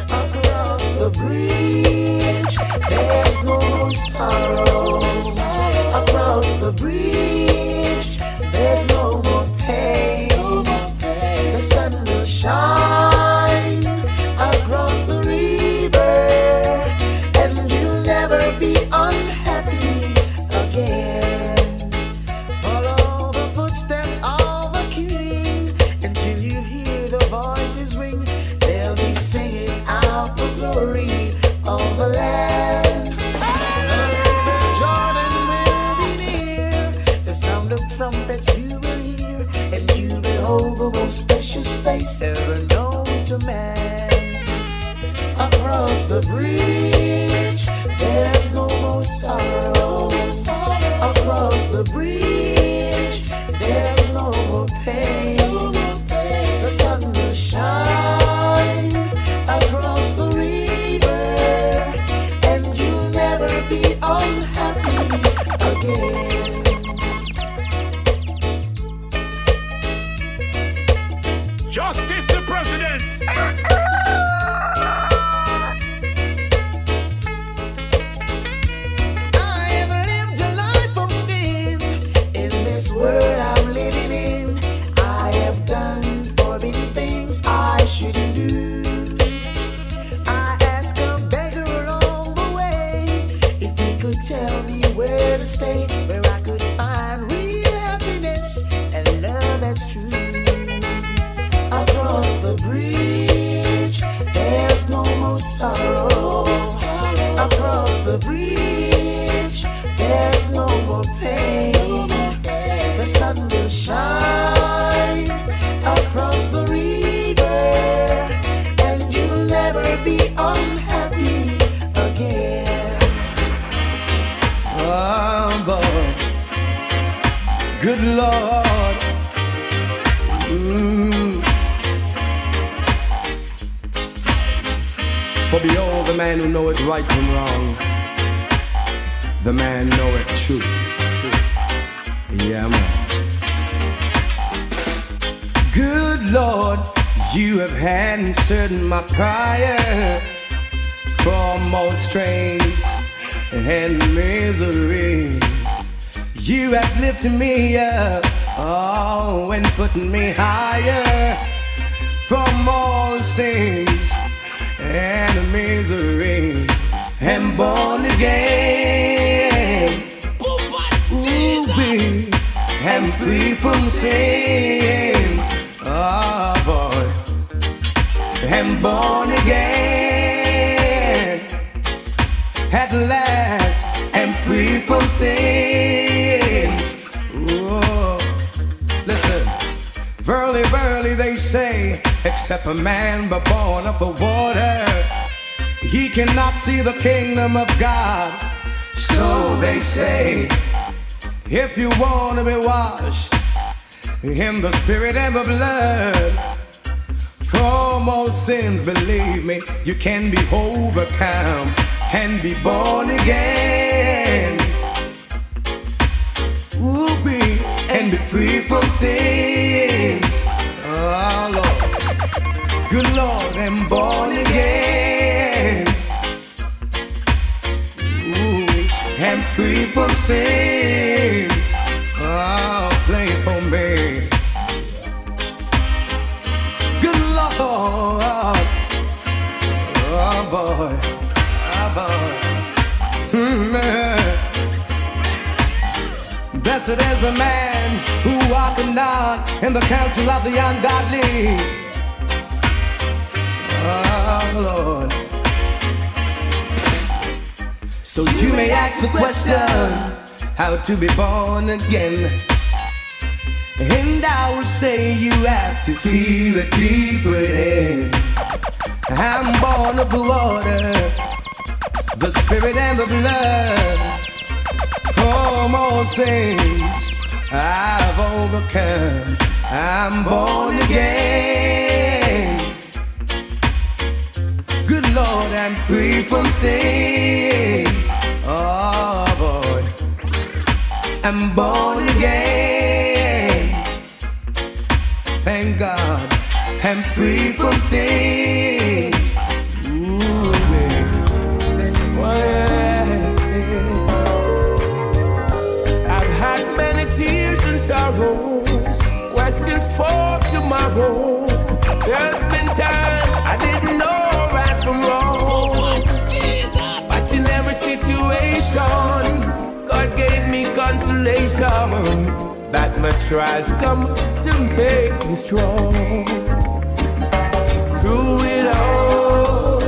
Across the bridge, there's no more sorrow. Across the bridge, there's no more pain. The sun will shine across the river, and you'll never be unhappy again. Follow the footsteps of a king until you hear the voices ring. They'll be singing out the glory of the land. The river Jordan will be near. The sound of trumpets you will hear, and you behold the most precious face ever known to man. Across the bridge, there's no more sorrow. Across the bridge, there's no more pain. The sun will shine across the river, and you'll never be unhappy again. Justice the President. I have lived a life of sin in this world I'm living in. I have done forbidden things I shouldn't do. I asked a beggar along the way if he could tell me where to stay, where I could find real happiness and love that's true. Across the bridge, there's no more sorrow. Across the bridge, there's no more pain. The sun will shine across the river, and you'll never be unhappy again. Oh, boy. Good Lord. For behold, the man who knoweth right from wrong, the man knoweth truth. Yeah, man. Good Lord, you have answered my prayer for most strains and misery. You have lifted me up, oh, and put me higher from all sins and misery. Am born again. Ooh, am free from sin. Oh boy, am born again. At last, am free from sin. Ooh. Listen, verily, verily, they say, except a man but born of the water, he cannot see the kingdom of God. So they say, if you want to be washed in the spirit and the blood, for most sins, believe me, you can be overcome and be born again. Ooh, and be free from sins. Oh Lord, good Lord, I'm born again. Ooh, I'm free from sin. Oh, play for me. Good Lord, Blessed is a man who walketh not in the counsel of the ungodly. Oh, Lord. So you may ask the question, how to be born again. And I will say you have to feel it deep within. I'm born of the water, the spirit and the blood. Come on, saints, I've overcome. I'm born again. Good Lord, I'm free from sin. Oh boy, I'm born again. Thank God, I'm free from sin. Ooh, I've had many tears and sorrows, questions for tomorrow. There's been times I didn't know right from wrong, but in every situation, God gave me consolation. That my trials come to make me strong. Through it all,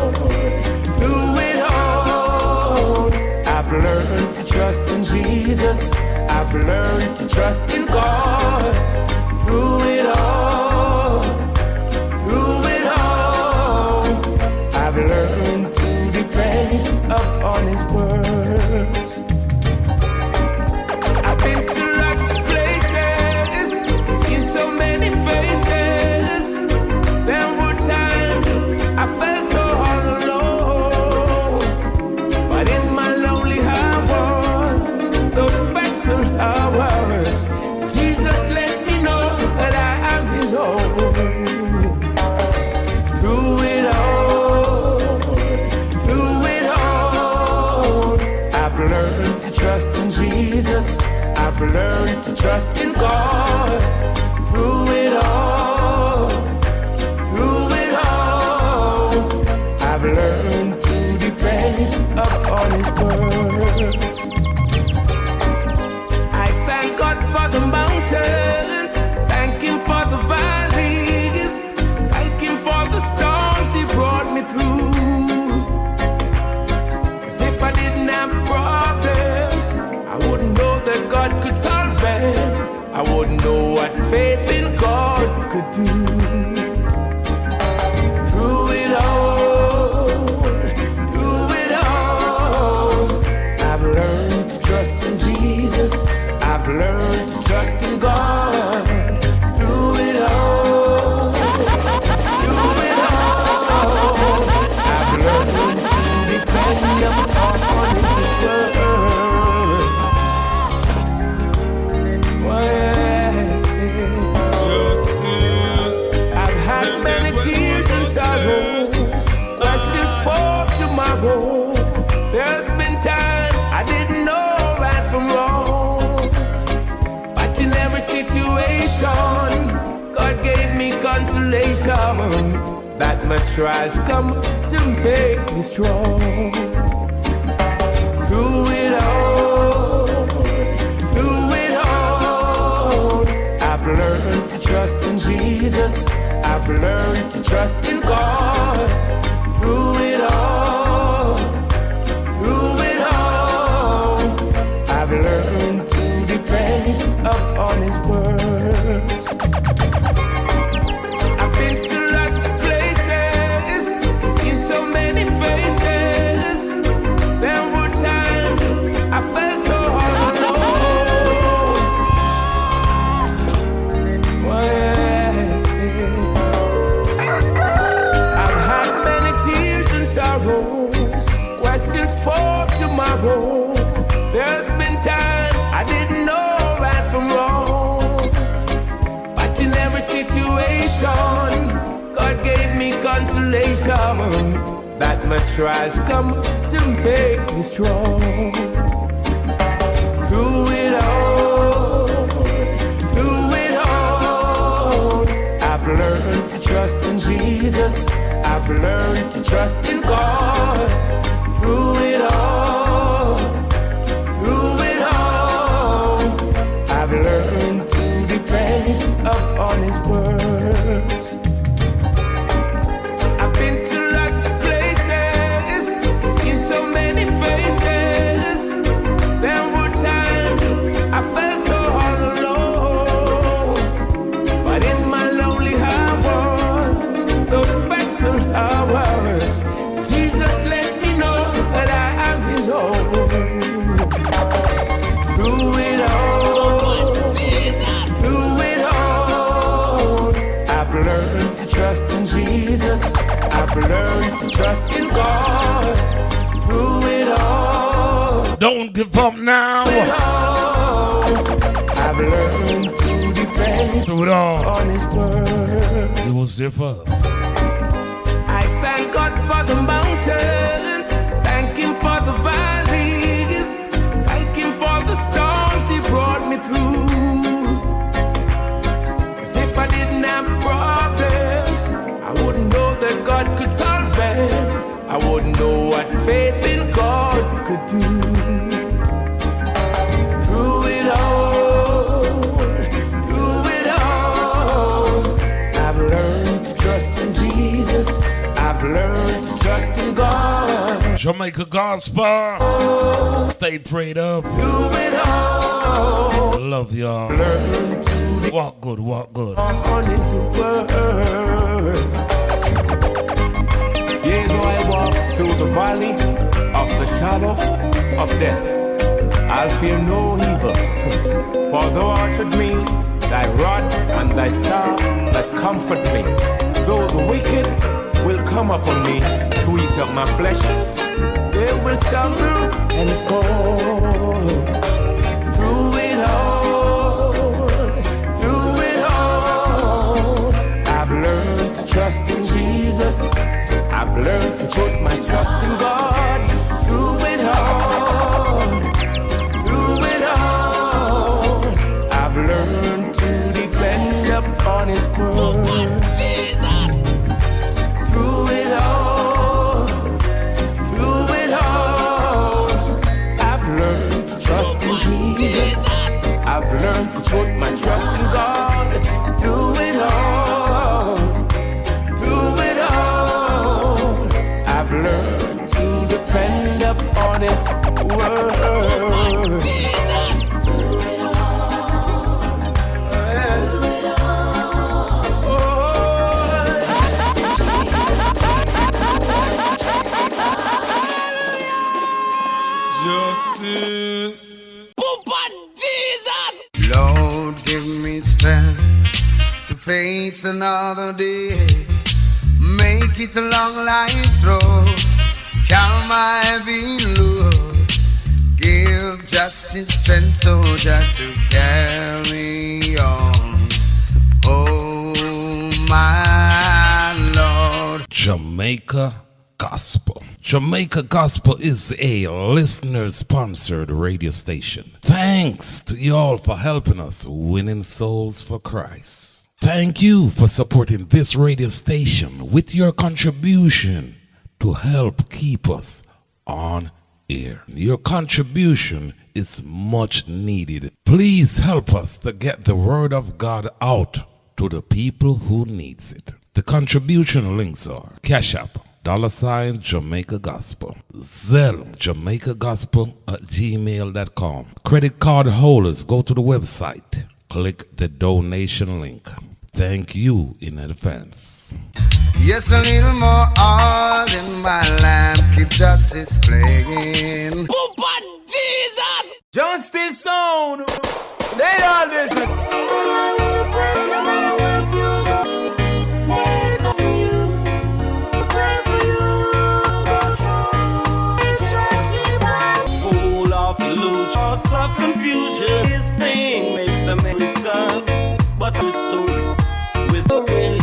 I've learned to trust in Jesus. I've learned to trust in God. Through it all, I've learned to depend upon His words. I've been to lots of places, seen so many faces. There were times I felt so all alone, but in my lonely hours, those special hours, Jesus let me know that I am His own. Through it all, I've learned to trust in Jesus. I've learned to trust in God. Through it all, I've learned to depend upon His words. I thank God for the mountains, thank Him for the valleys, thank Him for the storms He brought me through. 'Cause if I didn't have problems, I wouldn't know that God could solve them. I wouldn't know what faith in God could do. Through it all, I've learned to trust in Jesus. I've learned to trust in God. Through it all, I've learned to depend upon His word. I've had many tears and sorrows, questions for tomorrow. There's been times I didn't know right from wrong, but in every situation, God gave me consolation. That my trials come to make me strong. Through it all, I've learned to trust in Jesus. I've learned to trust in God. Through it all, I've learned to depend upon His words. I've been to lots of places, seen so many faces. There were times I felt so all alone. I've had many tears and sorrows, questions for tomorrow. There's been times I didn't know right from wrong, but in every situation, God gave me consolation. That my trials come to make me strong. Through it all, I've learned to trust in Jesus. I've learned to trust in God. Through it all, learned to trust in God through it all. Don't give up now. I've learned to depend Through it all. on His word. He was there for us. I thank God for the mountains, thank Him for the valleys, thank Him for the storms He brought me through. 'Cause if I didn't have problems, I wouldn't know that God could solve them. I wouldn't know what faith in God could do. Through it all, I've learned to trust in Jesus. I've learned to trust in God. Jamaica Gospel. Stay prayed up. Through it all, Love y'all. learn to Walk good, walk good. on His word. Yea, though I walk through the valley of the shadow of death, I'll fear no evil. For thou art with me, thy rod and thy staff that comfort me. Though the wicked will come upon me to eat up my flesh, they will stumble and fall. Through it all, I've learned to trust in Jesus. I've learned to put my trust in God. Through it all, I've learned to depend upon His word. Jesus. Through it all, I've learned to trust in Jesus. I've learned to put my trust in God. Through it all, I've learned to depend upon His word. Justice. Jesus. Lord, give me strength to face another day. Make it a long life's road. Calm my heavy load. Give justice strength, oh Jah, to carry on. Oh my Lord. Jamaica Gospel. Jamaica Gospel is a listener-sponsored radio station. Thanks to you all for helping us winning souls for Christ. Thank you for supporting this radio station with your contribution to help keep us on air. Your contribution is much needed. Please help us to get the word of God out to the people who needs it. The contribution links are CashApp $, Jamaica Zelle, JamaicaGospel@gmail.com. Credit card holders, go to the website. Click the donation link. Thank you in advance. Yes, a little more oil in my lamp. Keep justice playing. Jesus. Justice sound. They all listen. Full of illusion, of confusion. This thing makes a mistake, but a story with a ray.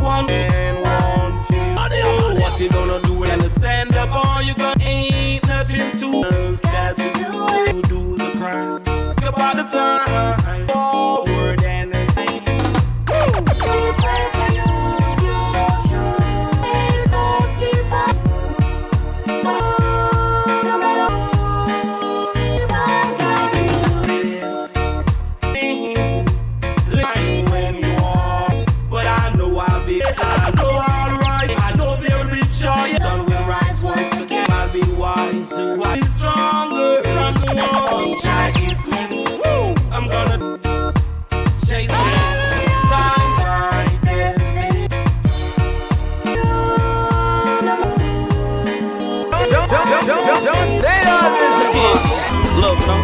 One man wants you. Oh, what you gonna do when you stand up? All you got ain't nothing to us. Got to do the crime. Think about the time, forward and the thing. So I'll be stronger from the one Chinese man. I'm gonna chase it. Time my destiny. Just stay on this. Look, no.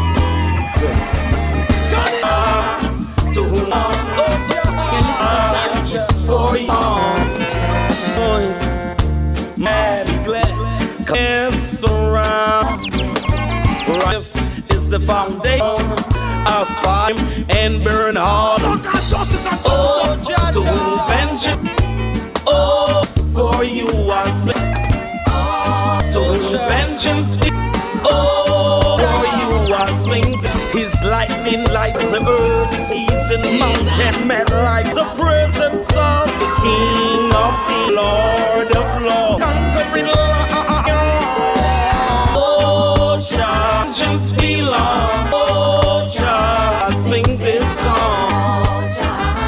To whom for young boys conscience. Oh, you are sing. His lightning lights the earth, seas and mountains met like the presence of the King of the Lord of Lords. Conquering oh, Jah, conscience belong. Oh, Jah, sing this song.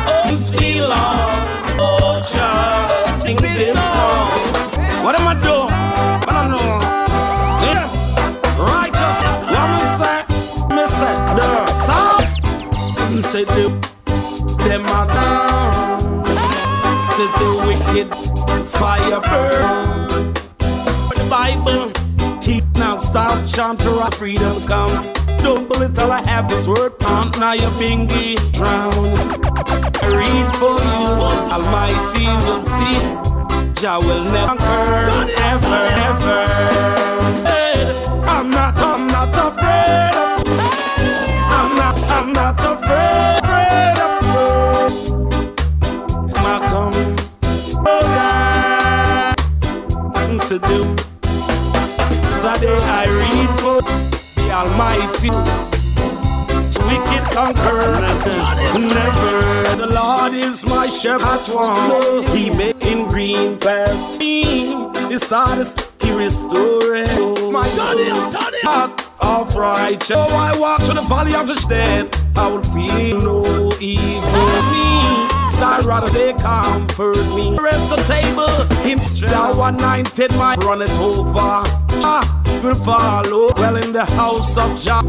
Oh, belong. Oh, Jah, sing this song. What am I doing? I don't know. Yeah. Righteous. What me say? Me say the song. Me say them are down. Say the wicked fire burn. The Bible. He now stop chant for freedom comes. Don't believe till I have this word on. Now you're being drowned. I read for you, Almighty will see. Jah will never conquer, ever, ever. Hey, I'm not afraid. I'm not afraid of you. Malcolm, oh yeah. So do. Today I read for the Almighty. Wicked conqueror, never. The Lord is my shepherd at once. He made in green pastures. His honest, He restored my soul. Of righteous. Oh, I walk to the valley of the death. I will feel no evil. I'd rather they comfort me. Rest the table in strength. 190 might run it over. Will follow well in the house of Jah.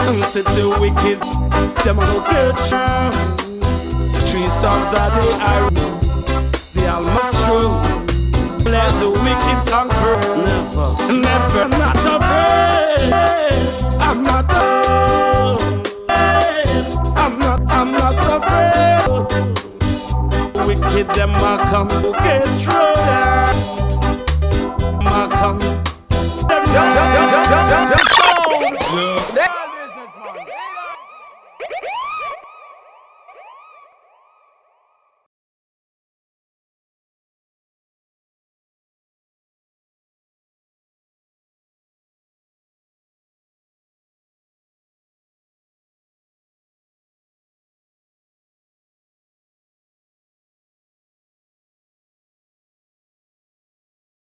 And said the wicked, them a go get you. 3 songs a day I read. The almost true. Let the wicked conquer. Never, never. I'm not afraid. I'm not afraid. I'm not afraid. Wicked them a come to get through. Ma come.